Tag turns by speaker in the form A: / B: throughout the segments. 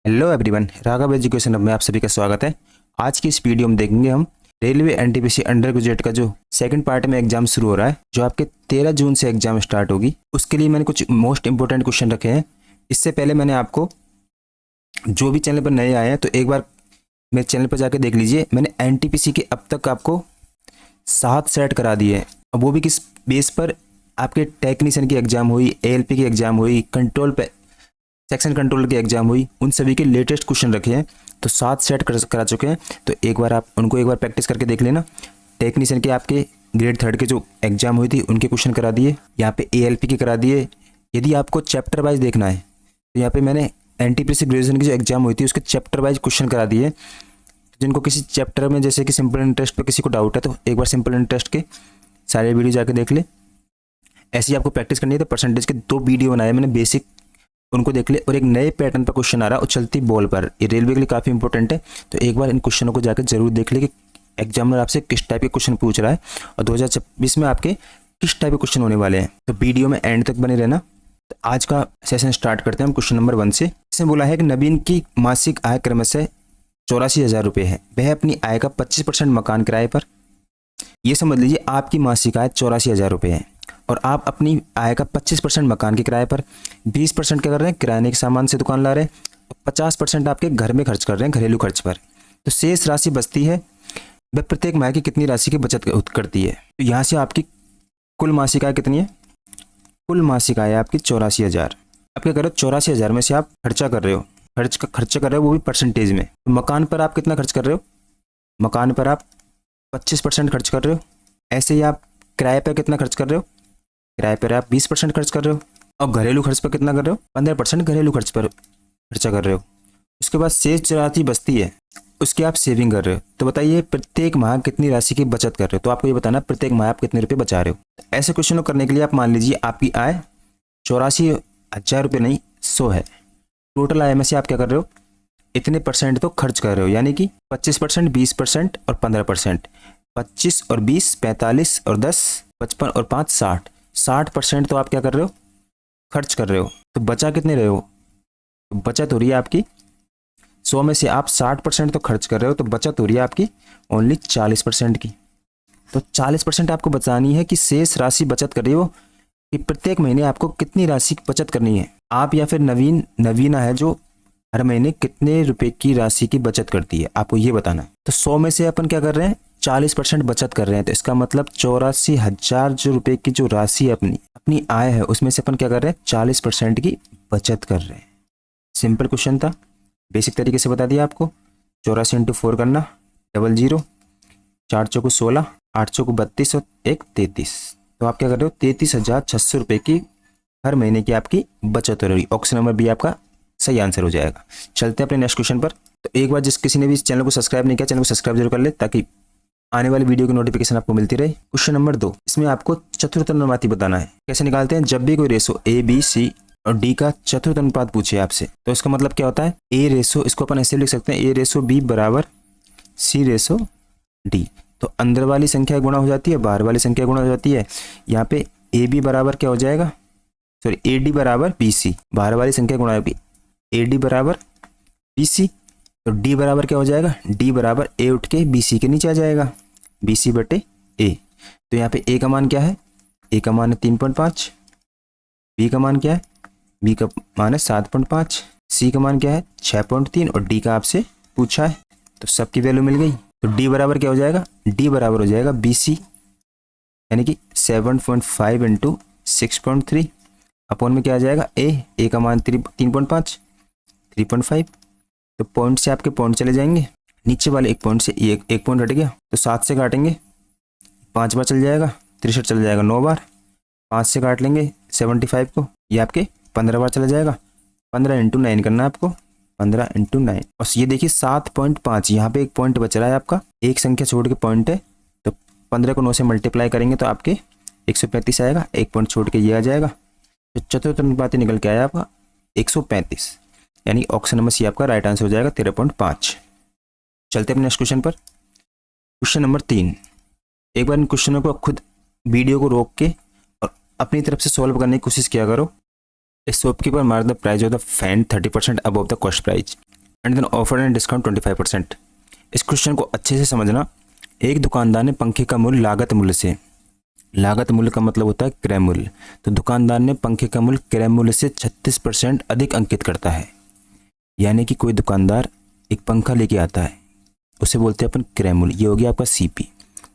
A: Hello everyone, Raghav education hub में आप सभी का स्वागत है। आज की इस वीडियो में देखेंगे हम रेलवे एनटीपीसी अंडर ग्रेजुएट का जो सेकंड पार्ट में एग्जाम शुरू हो रहा है, जो आपके 13 जून से एग्जाम स्टार्ट होगी। उसके लिए मैंने कुछ मोस्ट इंपोर्टेंट क्वेश्चन रखे हैं। इससे पहले मैंने आपको, जो भी चैनल पर नए आए हैं तो एक बार मेरे चैनल पर जाकर देख लीजिए। मैंने एनटीपीसी के अब तक आपको 7 सेट करा दिए हैं। अब वो भी किस बेस पर, आपके टेक्नीशियन की एग्जाम हुई, एएलपी की एग्जाम हुई, कंट्रोल पे सेक्शन कंट्रोलर की एग्जाम हुई, उन सभी के लेटेस्ट क्वेश्चन रखे हैं। तो 7 सेट करा चुके हैं। तो एक बार आप उनको एक बार प्रैक्टिस करके देख लेना। टेक्नीशियन के आपके ग्रेड 3 के जो एग्जाम हुई थी उनके क्वेश्चन करा दिए, यहाँ पे एएलपी के करा दिए। यदि आपको चैप्टर वाइज देखना है तो यहाँ पे मैंने एनटीपीसी ग्रेजुएशन की जो एग्जाम हुई थी उसके चैप्टर वाइज क्वेश्चन करा दिए। जिनको किसी चैप्टर में, जैसे कि सिंपल इंटरेस्ट पे किसी को डाउट है, तो एक बार सिंपल इंटरेस्ट के सारे वीडियो जाके देख ले। ऐसे ही आपको प्रैक्टिस करनी है। तो परसेंटेज के 2 वीडियो बनाए मैंने बेसिक, उनको देख ले। और एक नए पैटर्न पर क्वेश्चन आ रहा है उछलती बॉल पर, ये रेलवे के लिए काफ़ी इंपॉर्टेंट है। तो एक बार इन क्वेश्चनों को जाकर जरूर देख ले कि एग्जामिनर आपसे किस टाइप के क्वेश्चन पूछ रहा है और 2026 में आपके किस टाइप के क्वेश्चन होने वाले हैं। तो वीडियो में एंड तक बने रहना। तो आज का सेशन स्टार्ट करते हैं हम क्वेश्चन नंबर 1 से। इसमें बोला है कि नवीन की मासिक आय क्रमशः 84,000 रुपये है। वह अपनी आय का 25% मकान किराए पर, ये समझ लीजिए आपकी मासिक आय 84,000 रुपये है और आप अपनी आय का 25% मकान के किराए पर, 20% क्या कर रहे हैं, किराने के सामान से दुकान ला रहे हैं, 50% आपके घर में खर्च कर रहे हैं, घरेलू खर्च पर। तो शेष राशि बचती है। वह प्रत्येक माह की कितनी राशि की बचत करती है। तो यहाँ से आपकी कुल मासिक आय कितनी है? कुल मासिक आय आपकी 84,000। अब क्या करो, 84,000 में से आप खर्चा कर रहे हो, खर्चा कर रहे हो वो भी परसेंटेज में। तो मकान पर आप कितना खर्च कर रहे हो? मकान पर आप 25% खर्च कर रहे हो। ऐसे ही आप किराए पर कितना खर्च कर रहे हो? किराए पर आप 20% खर्च कर रहे हो। और घरेलू खर्च पर कितना कर रहे हो? 15% घरेलू खर्च पर खर्चा कर रहे हो। उसके बाद शेष जो राशि बचती है उसकी आप सेविंग कर रहे हो। तो बताइए प्रत्येक माह कितनी राशि की बचत कर रहे हो। तो आपको ये बताना प्रत्येक माह आप कितने रुपए बचा रहे हो। ऐसे क्वेश्चन को करने के लिए आप मान लीजिए आपकी आय 84,000 रुपये नहीं 100 है। टोटल आय में से आप क्या कर रहे हो, इतने परसेंट तो खर्च कर रहे हो, यानी कि 25%, 20% और 15%। 25 और 20 45 और 10 55 और 5 60। 60% तो आप क्या कर रहे हो, खर्च कर रहे हो। तो बचा कितने रहे हो? तो बचत हो रही है आपकी 100 में से आप 60% तो खर्च कर रहे हो, तो बचत हो रही है आपकी ओनली 40% की। तो 40% आपको बचानी है कि शेष राशि बचत कर रही हो कि प्रत्येक महीने आपको कितनी राशि की बचत करनी है। आप या फिर नवीना है जो हर महीने कितने रुपए की राशि की बचत करती है, आपको ये बताना है। तो 100 में से अपन क्या कर रहे हैं, 40% बचत कर रहे हैं। तो इसका मतलब 84,000 जो रुपए की जो राशि अपनी आय है उसमें से अपन क्या कर रहे हैं, 40% की बचत कर रहे हैं। सिंपल क्वेश्चन था, बेसिक तरीके से बता दिया आपको। 84 × 4 करना, 00, 4 चौको 16, 8 चौको 32 और 1 33। तो आप क्या कर रहे हो, 33,600 रुपये की हर महीने की आपकी बचत हो रही। ऑप्शन नंबर बी आपका सही आंसर हो जाएगा। चलते हैं अपने नेक्स्ट क्वेश्चन पर। तो एक बार किसी ने भी इस चैनल को सब्सक्राइब नहीं किया, चैनल को सब्सक्राइब जरूर कर ले ताकि आने वाली वीडियो की नोटिफिकेशन आपको मिलती रहे। क्वेश्चन नंबर 2, इसमें आपको चतुर्थ अनुपाती बताना है। कैसे निकालते हैं, जब भी कोई रेशो ए बी सी और डी का चतुर्थ अनुपात पूछे आपसे, तो इसका मतलब क्या होता है, ए रेशो, इसको अपन ऐसे लिख सकते हैं, ए रेशो बी बराबर सी रेशो डी। तो अंदर वाली संख्या गुणा हो जाती है, बाहर वाली संख्या गुणा हो जाती है। यहाँ पे ए बी बराबर क्या हो जाएगा, सॉरी ए डी बराबर बी सी, बाहर वाली संख्या गुणा होगी ए डी बराबर बी सी। तो डी बराबर क्या हो जाएगा, डी बराबर ए उठ के बी सी के नीचे आ जाएगा, बी सी बटे ए। तो यहाँ पे ए का मान क्या है, ए का मान है 3.5, बी का मान क्या है, बी का मान है 7.5, सी का मान क्या है 6.3 और डी का आपसे पूछा है। तो सबकी वैल्यू मिल गई। तो डी बराबर क्या हो जाएगा, डी बराबर हो जाएगा बी सी, यानी कि 7.5 × 6.3 अपॉन में क्या आ जाएगा, ए का मान 3.5, 3.5। तो पॉइंट से आपके पॉइंट चले जाएंगे, नीचे वाले एक पॉइंट से एक पॉइंट हट गया। तो 7 से काटेंगे 5 बार चल जाएगा, 63 चल जाएगा 9 बार। 5 से काट लेंगे 75 को, ये आपके 15 बार चला जाएगा। 15 × 9 करना है आपको, 15 × 9। और ये देखिए 7.5, यहाँ पे एक पॉइंट बच रहा है आपका, एक संख्या छोड़ के पॉइंट है। तो 15 को 9 से मल्टीप्लाई करेंगे तो आपके 135 आएगा, एक पॉइंट छोड़ के ये आ जाएगा। तो चतुर्थ अनुपाती निकल के आया आपका 135, यानी ऑप्शन नंबर सी आपका राइट आंसर हो जाएगा 13.5। चलते हैं नेक्स्ट क्वेश्चन पर। क्वेश्चन नंबर 3, एक बार इन क्वेश्चनों को खुद वीडियो को रोक के और अपनी तरफ से सॉल्व करने की कोशिश किया करो। इस shopkeeper mark the price of the fan 30% above the cost price. And then offer and discount 25%। इस क्वेश्चन को अच्छे से समझना। एक दुकानदार ने पंखे का मूल्य लागत मूल्य से, लागत मूल्य का मतलब होता है क्रय मूल्य, तो दुकानदार ने पंखे का मूल्य क्रय मूल्य से 36% अधिक अंकित करता है। यानी कि कोई दुकानदार एक पंखा लेके आता है, उसे बोलते हैं अपन क्रय मूल्य। ये हो गया आपका सीपी।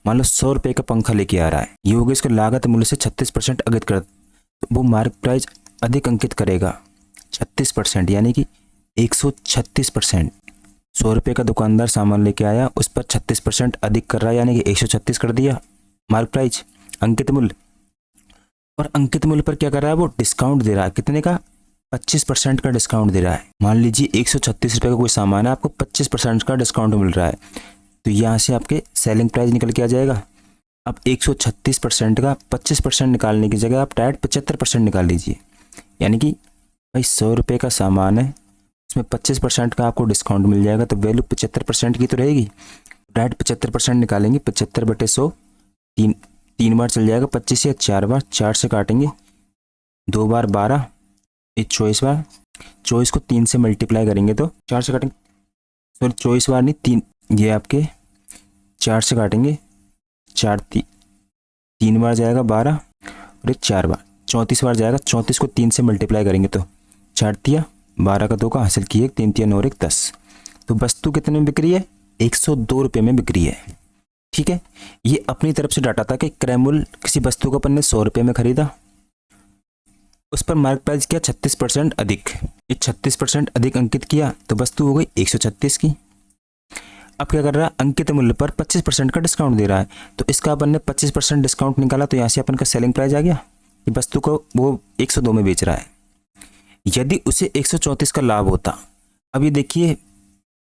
A: मान लो 100 रुपये का पंखा लेके आ रहा है, ये हो गया इसका लागत मूल्य से 36% अधिक कर, तो वो मार्क प्राइस अधिक अंकित करेगा 36%, यानी कि 136%। 100 रुपये का दुकानदार सामान लेके आया, उस पर 36% अधिक कर रहा है, यानी कि 136 कर दिया मार्क प्राइस, अंकित मूल्य। और अंकित मूल्य पर क्या कर रहा है, वो डिस्काउंट दे रहा है। कितने का? 25% का डिस्काउंट दे रहा है। मान लीजिए 136 रुपये का कोई सामान है, आपको 25% का डिस्काउंट मिल रहा है, तो यहाँ से आपके सेलिंग प्राइस निकल के आ जाएगा। अब 136% का 25% निकालने की जगह आप डायरेक्ट 75% निकाल लीजिए। यानी कि भाई 100 रुपये का सामान है, उसमें 25% का आपको डिस्काउंट मिल जाएगा, तो वैल्यू 75% की तो रहेगी। डायरेक्ट 75% निकालेंगे, 75/100 तीन बार चल जाएगा, 25 या 4 बार, 4 से काटेंगे, 2 बार 12, 24 बार, 24 को 3 से मल्टीप्लाई करेंगे तो 4 से काटेंगे, सॉरी 24 बार नहीं 3, ये आपके 4 से काटेंगे, 3 बार जाएगा 12 और एक 4 बार 34 बार जाएगा। 34 को 3 से मल्टीप्लाई करेंगे तो 4 तिया 12 का 2 का हासिल किए, 3 तिया 9 और 1 10। तो वस्तु कितने में बिक रही है? 102 रुपये में बिक रही है। ठीक है, ये अपनी तरफ से डाटा था कि क्रय मूल्य किसी वस्तु को अपन ने 100 रुपये में खरीदा, उस पर मार्क प्राइस किया 36% अधिक, ये 36% अधिक अंकित किया, तो वस्तु हो गई 136 की। अब क्या कर रहा है, अंकित मूल्य पर 25% का डिस्काउंट दे रहा है, तो इसका अपन ने 25% डिस्काउंट निकाला, तो यहाँ से अपन का सेलिंग प्राइस आ गया। ये वस्तु को वो 102 में बेच रहा है। यदि उसे 134 का लाभ होता, अब ये देखिए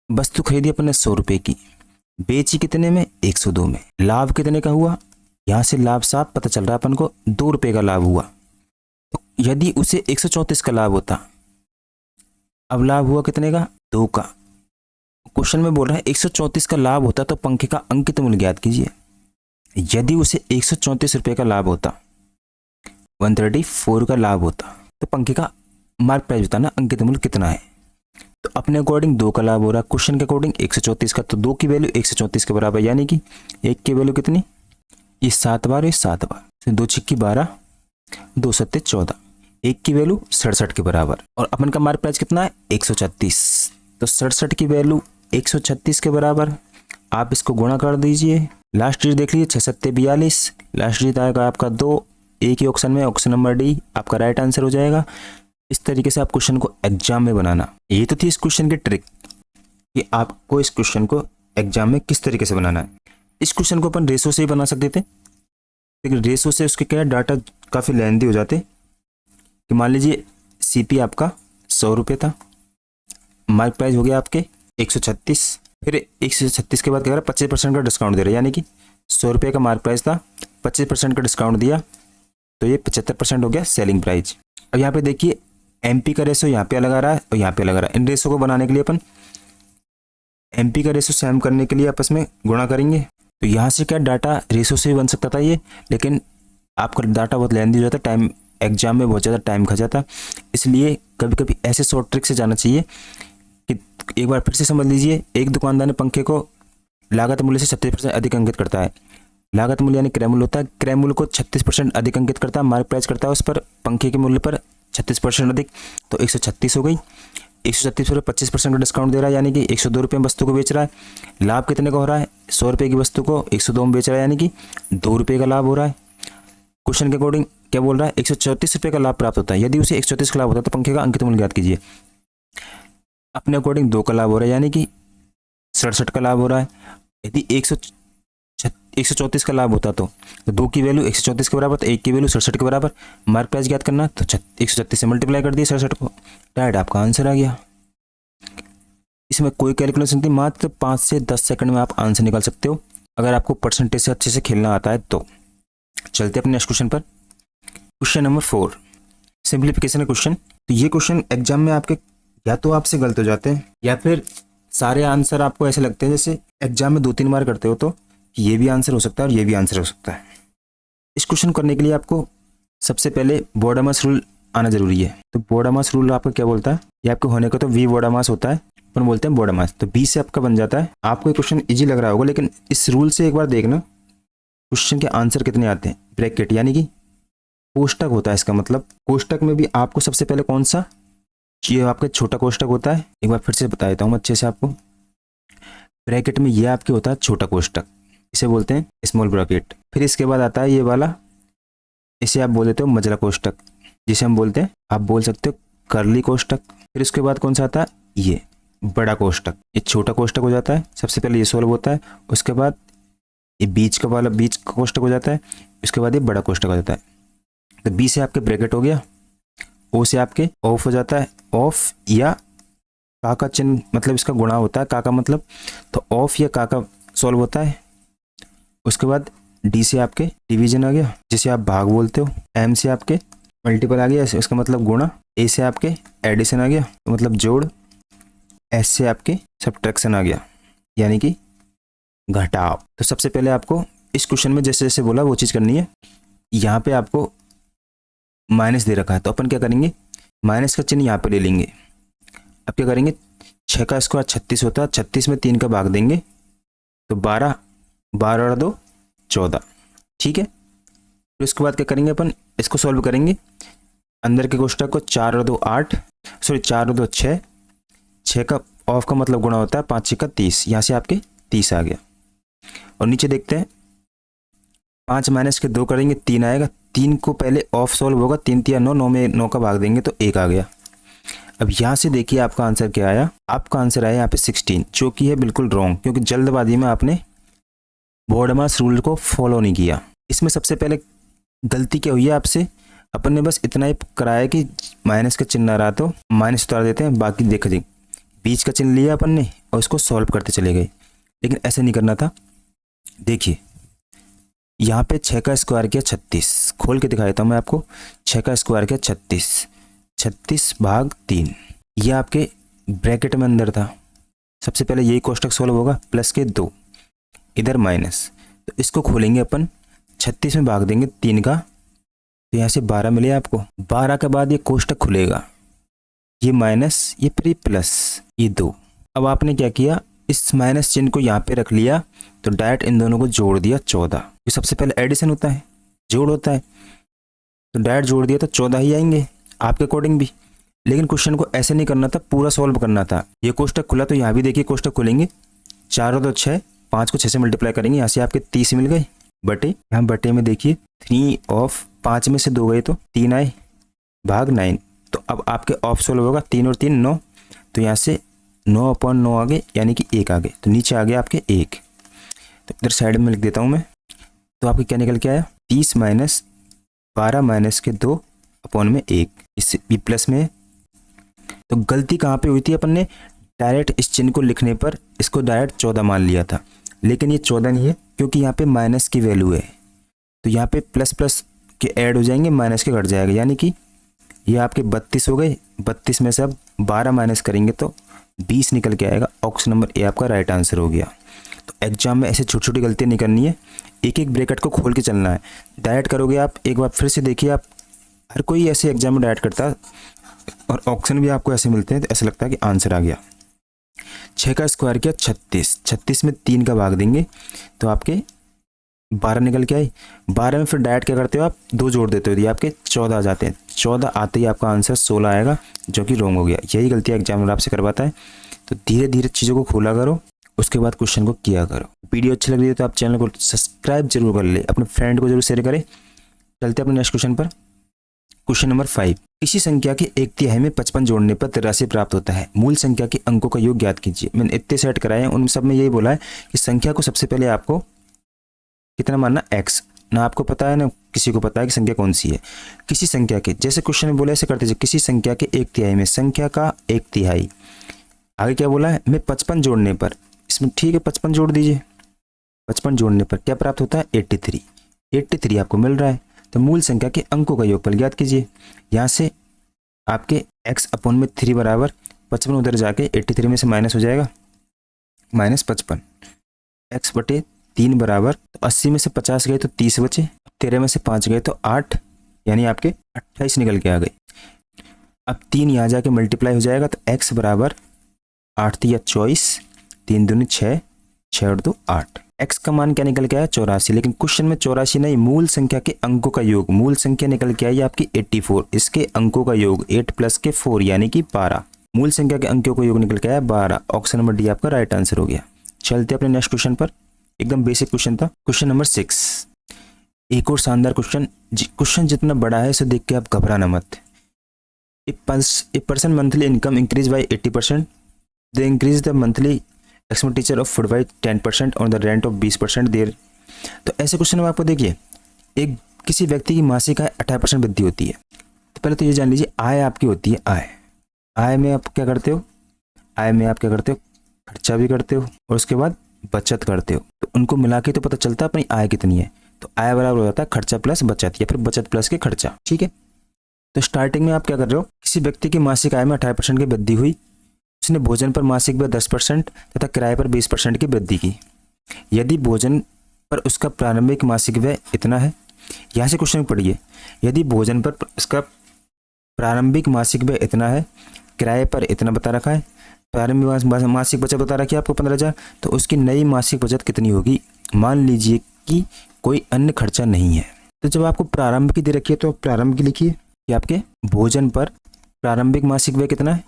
A: वस्तु खरीदी अपन ने 100 रुपये की, बेची कितने में? 102 में। लाभ कितने का हुआ? यहाँ से लाभ साफ पता चल रहा है अपन को, 2 रुपये का लाभ हुआ। तो यदि उसे 134 का लाभ होता, अब लाभ हुआ कितने का? 2 का। क्वेश्चन में बोल रहा है 134 का लाभ होता तो पंखे का अंकित मूल्य ज्ञात कीजिए। यदि उसे 134 रुपये का लाभ होता, 134 का लाभ होता, तो पंखे का मार्क प्राइस बताना, अंकित मूल्य कितना है। तो अपने अकॉर्डिंग 2 का लाभ हो रहा है, क्वेश्चन के अकॉर्डिंग 134 का, तो 2 की वैल्यू 134 के बराबर, यानी कि 1 की वैल्यू कितनी? ये 7 बार, ये 7 बार, तो 2 छिक्की 12, 2 सत्ते 14, 1 की वैल्यू 67 के बराबर। और अपन का मार्क प्राइस कितना है? 136, तो 67 की वैल्यू 136 के बराबर। आप इसको गुणा कर दीजिए, लास्ट डिजिट देख लीजिए, 6 सत्ते 42, लास्ट डिजिट आएगा आपका 2, एक ही ऑप्शन में, ऑप्शन नंबर डी आपका राइट आंसर हो जाएगा। इस तरीके से आप क्वेश्चन को एग्जाम में बनाना। ये तो थी इस क्वेश्चन की ट्रिक कि आपको इस क्वेश्चन को एग्जाम में किस तरीके से बनाना है। इस क्वेश्चन को अपन रेशो से ही बना सकते थे, लेकिन रेशो से उसके क्या डाटा काफ़ी लेंथी हो जाते। कि मान लीजिए सीपी आपका 100 रुपये था, मार्क प्राइस हो गया आपके 136, फिर 136 के बाद क्या कह रहा है, 25% का डिस्काउंट दे रहा है, यानी कि 100 रुपये का मार्क प्राइस था, 25% का डिस्काउंट दिया, तो ये 75% हो गया सेलिंग प्राइस। अब यहाँ पे देखिए एमपी का रेशो यहाँ पे अलग आ रहा है और यहाँ पे अलग आ रहा है। इन रेशो को बनाने के लिए अपन एमपी का रेशो सेम करने के लिए आपस में गुणा करेंगे, तो यहाँ से क्या डाटा रेशो से भी बन सकता था ये, लेकिन आपका डाटा बहुत लेंथी हो जाता है, टाइम एग्जाम में बहुत ज़्यादा टाइम खा जाता, इसलिए कभी कभी ऐसे शॉर्ट ट्रिक से जाना चाहिए। कि एक बार फिर से समझ लीजिए, एक दुकानदार ने पंखे को लागत मूल्य से 36% अधिक अंकित करता है। लागत मूल्य यानी क्रय मूल्य होता है, क्रय मूल्य को 36% अधिक अंकित करता है, मार्क प्राइस करता है उस पर पंखे के मूल्य पर 36% अधिक, तो 136 हो गई। 136 पर 25% का डिस्काउंट दे रहा है, यानी कि 102 रुपये में वस्तु को बेच रहा है। लाभ कितने का हो रहा है? 100 रुपये की वस्तु को 102 में बेच रहा है, यानी कि 2 रुपये का लाभ हो रहा है। क्वेश्चन के अकॉर्डिंग क्या बोल रहा है? 134 रुपये का लाभ प्राप्त होता है। यदि उसे 134 का लाभ होता है तो पंखे का अंकित मूल्य ज्ञात कीजिए। अपने अकॉर्डिंग 2 का लाभ हो रहा है, यानी कि 67 का लाभ हो रहा है। यदि 134 का लाभ होता तो 2 की वैल्यू 134 के बराबर, तो 1 की वैल्यू 67 के बराबर। मार्क प्राइस ज्ञात करना, तो 136 से मल्टीप्लाई कर दिया 67 को, डायरेक्ट आपका आंसर आ गया। इसमें कोई कैलकुलेशन नहीं, मात्र 5 से 10 सेकंड में आप आंसर निकाल सकते हो, अगर आपको परसेंटेज से अच्छे से खेलना आता है तो। चलते अपने नेक्स्ट क्वेश्चन पर। Question number 4, simplification question. तो ये क्वेश्चन एग्जाम में आपके या तो आपसे गलत हो जाते हैं, या फिर सारे आंसर आपको ऐसे लगते हैं जैसे एग्जाम में 2-3 बार करते हो, तो ये भी आंसर हो सकता है और ये भी आंसर हो सकता है। इस क्वेश्चन करने के लिए आपको सबसे पहले बोडामास रूल आना जरूरी है। तो बोडामास रूल आपका क्या बोलता है? ये आपके होने का तो वी बोडामास होता है, अपन बोलते हैं बॉडी मास। तो 20 से आपका बन जाता है। आपको ये क्वेश्चन इजी लग रहा होगा, लेकिन इस रूल से एक बार देखना क्वेश्चन के आंसर कितने आते हैं। ब्रैकेट यानी कि कोष्टक होता है, इसका मतलब कोष्टक में भी आपको सबसे पहले कौन सा, ये आपका छोटा कोष्टक होता है। एक बार फिर से बता देता हूँ अच्छे से आपको। ब्रैकेट में ये आपके होता है छोटा कोष्टक, इसे बोलते हैं स्मॉल ब्रैकेट। फिर इसके बाद आता है ये वाला, इसे आप बोल देते हो मझला कोष्टक, जिसे हम बोलते हैं, आप बोल सकते हो करली कोष्टक। फिर उसके बाद कौन सा आता है, ये बड़ा कोष्टक। ये छोटा कोष्टक हो जाता है, सबसे पहले ये सॉल्व होता है। उसके बाद ये बीच का वाला बीच का कोष्टक हो जाता है। उसके बाद ये बड़ा कोष्टक हो जाता है। तो बी से आपके ब्रैकेट हो गया, ओ से आपके ऑफ हो जाता है। ऑफ या का का चिन्ह मतलब इसका गुणा होता है, का का मतलब, तो ऑफ या का का सॉल्व होता है। उसके बाद डी से आपके डिवीजन आ गया, जिसे आप भाग बोलते हो। एम से आपके मल्टीपल आ गया, उसका मतलब गुणा। ए से आपके एडिशन आ गया, तो मतलब जोड़। एस से आपके सब्ट्रैक्शन आ गया, यानी कि घटाव। तो सबसे पहले आपको इस क्वेश्चन में जैसे जैसे बोला वो चीज़ करनी है। यहाँ पे आपको माइनस दे रखा है, तो अपन क्या करेंगे, माइनस का चिन्ह यहाँ पे ले लेंगे। अब क्या करेंगे, 6 का स्क्वायर 36 होता है, 36 में 3 का भाग देंगे तो 12, 12 और 2 14, ठीक है। फिर उसके बाद क्या करेंगे, अपन इसको सॉल्व करेंगे। अंदर के कोष्टक को 4 और 2 8, सॉरी 4 और 2 6, 6 का ऑफ का मतलब गुणा होता है, 5 6 का 30, यहाँ से आपके 30 आ गया। और नीचे देखते हैं, 5 माइनस के 2 करेंगे 3 आएगा। 3 को पहले ऑफ सॉल्व होगा, 3 3 9, 9 में 9 का भाग देंगे तो 1 आ गया। अब यहाँ से देखिए आपका आंसर क्या आया, आपका आंसर आया यहाँ पे 16, जो कि है बिल्कुल रॉन्ग, क्योंकि जल्दबाजी में आपने बॉडमास रूल को फॉलो नहीं किया। इसमें सबसे पहले गलती क्या हुई है आपसे, अपन ने बस इतना ही कराया कि माइनस का चिन्ह आ रहा तो माइनस उतार देते हैं, बाकी देख जी बीच का चिन्ह लिया अपन ने और इसको सॉल्व करते चले गए, लेकिन ऐसे नहीं करना था। देखिए यहाँ पे 6 का स्क्वायर किया 36, खोल के दिखा देता हूँ मैं आपको। 6 का स्क्वायर किया 36, 36 भाग 3, ये आपके ब्रैकेट में अंदर था। सबसे पहले यही कोष्टक सॉल्व होगा, प्लस के 2, इधर माइनस, तो इसको खोलेंगे अपन, 36 में भाग देंगे 3 का, तो यहाँ से 12 मिले आपको। 12 के बाद ये कोष्टक खुलेगा, ये माइनस, ये फिर प्लस, ये 2। अब आपने क्या किया, इस माइनस चिन्ह को यहाँ पे रख लिया, तो डायरेक्ट इन दोनों को जोड़ दिया 14। ये सबसे पहले एडिशन होता है, जोड़ होता है, तो डायरेक्ट जोड़ दिया तो 14 ही आएंगे आपके अकॉर्डिंग भी। लेकिन क्वेश्चन को ऐसे नहीं करना था, पूरा सॉल्व करना था। ये कोष्टक खुला तो यहाँ भी देखिए कोष्टक खुलेंगे, 4 और 2 6, 5 को 6 से मल्टीप्लाई करेंगे, यहाँ से आपके 30 मिल गए बटे। यहाँ बटे में देखिए 3 ऑफ 5 में से 2 गए तो 3 आए, भाग 9। तो अब आपके ऑफ सॉल्व होगा, 3 और 3 9, तो यहाँ से 9/9 आ गए, यानी कि 1 आ गए, तो नीचे आ गया आपके 1। तो इधर साइड में लिख देता हूँ मैं। तो आपके क्या निकल के आया, 30 माइनस 12 माइनस के 2 अपॉन में 1, इससे भी प्लस में। तो गलती कहाँ पे हुई थी, अपन ने डायरेक्ट इस चिन्ह को लिखने पर इसको डायरेक्ट 14 मान लिया था, लेकिन ये 14 नहीं है, क्योंकि यहाँ पे माइनस की वैल्यू है। तो यहाँ पे प्लस प्लस के ऐड हो जाएंगे, माइनस के घट जाएगा, यानी कि ये आपके 32 हो गए। 32 में से अब 12 माइनस करेंगे तो 20 निकल के आएगा। ऑप्शन नंबर ए आपका राइट आंसर हो गया। तो एग्जाम में ऐसे छोटी छोटी गलतियाँ नहीं करनी है, एक एक ब्रैकेट को खोल के चलना है। डायरेक्ट करोगे आप, एक बार फिर से देखिए, आप हर कोई ऐसे एग्जाम में डायरेक्ट करता है और ऑप्शन भी आपको ऐसे मिलते हैं, तो ऐसा लगता है कि आंसर आ गया। 6 का स्क्वायर किया 36, 36 में 3 का भाग देंगे तो आपके 12 निकल के आए। 12 में फिर डायरेक्ट क्या करते हो आप, 2 जोड़ देते हो, ये आपके 14 आ जाते हैं। 14 आते ही आपका आंसर 16 आएगा, जो कि रॉन्ग हो गया। यही गलतियाँ एग्जामिनर आपसे करवाता है। तो धीरे धीरे चीज़ों को खोला करो, उसके बाद क्वेश्चन को किया करो। वीडियो अच्छी लग रही है तो आप चैनल को सब्सक्राइब जरूर कर ले, अपने फ्रेंड को जरूर शेयर करें। चलते हैं अपने नेक्स्ट क्वेश्चन पर। क्वेश्चन नंबर 5, किसी संख्या के 1/3 में 55 जोड़ने पर 83 प्राप्त होता है। मूल संख्या के अंकों का योग ज्ञात कीजिए। मैंने इतने सेट कराए हैं, उन सब में यही बोला है कि संख्या को सबसे पहले आपको कितना मानना, x। ना आपको पता है ना किसी को पता है कि संख्या कौन सी है। किसी संख्या के, जैसे क्वेश्चन में बोला ऐसे करते हैं, किसी संख्या के 1/3 में, संख्या का 1/3। आगे क्या बोला है, मैं 55 जोड़ने पर, इसमें ठीक है 55 जोड़ दीजिए। 55 जोड़ने पर क्या प्राप्त होता है, 83। 83 आपको मिल रहा है। तो मूल संख्या के अंकों का योगफल ज्ञात कीजिए। यहाँ से आपके x/3 बराबर 55 उधर जाके 83 में से माइनस हो जाएगा, -55। x/3 बराबर, तो 80 में से 50 गए तो 30 बचे, 13 में से 5 गए तो 8, यानी आपके 28 निकल के आ गए। अब 3 यहाँ जाके मल्टीप्लाई हो जाएगा, तो x बराबर 8 तिया 24, 3 दूनी 6, 6 और 2 8। x का मान क्या निकल के आया 84, लेकिन क्वेश्चन में 84 नहीं, मूल संख्या के अंकों का योग, मूल संख्या निकल के आई आपकी 84, इसके अंकों का योग 8 प्लस के 4 यानी कि 12, मूल संख्या के अंकों का योग निकल के आया 12। ऑप्शन नंबर डी आपका राइट आंसर हो गया। चलते अपने नेक्स्ट क्वेश्चन पर, एकदम बेसिक क्वेश्चन था। क्वेश्चन नंबर 6, एक और शानदार क्वेश्चन। क्वेश्चन जितना बड़ा है इसे देख के आप घबराना मत। A person monthly income increase by 80%, they increase the monthly expenditure of food by 10% और द रेंट ऑफ 20% देर। तो ऐसे क्वेश्चन में आपको देखिए, एक किसी व्यक्ति की मासिक आय 18% वृद्धि होती है। तो पहले तो ये जान लीजिए, आय आपकी होती है आय में आप क्या करते हो, आय में आप क्या करते हो, खर्चा भी करते हो और उसके बाद बचत करते हो। तो उनको मिला के तो पता चलता है अपनी आय कितनी है। तो आय बराबर हो जाता है खर्चा प्लस बचत या फिर बचत प्लस के खर्चा। ठीक है, तो स्टार्टिंग में आप क्या कर रहे हो, किसी व्यक्ति की मासिक आय में 18% की वृद्धि हुई, उसने भोजन पर मासिक व्यय 10% तथा किराए पर 20% की वृद्धि की। यदि भोजन पर उसका प्रारंभिक मासिक व्यय इतना है, यहाँ से क्वेश्चन पढ़िए, यदि भोजन पर उसका प्रारंभिक मासिक व्यय इतना है, किराए पर इतना बता रखा है, प्रारंभिक मासिक बचत बता रखी है आपको 15,000, तो उसकी नई मासिक बचत कितनी होगी। मान लीजिए कि कोई अन्य खर्चा नहीं है, तो जब आपको प्रारंभ की दे रखी है तो प्रारंभ की लिखिए कि आपके भोजन पर प्रारंभिक मासिक व्यय कितना है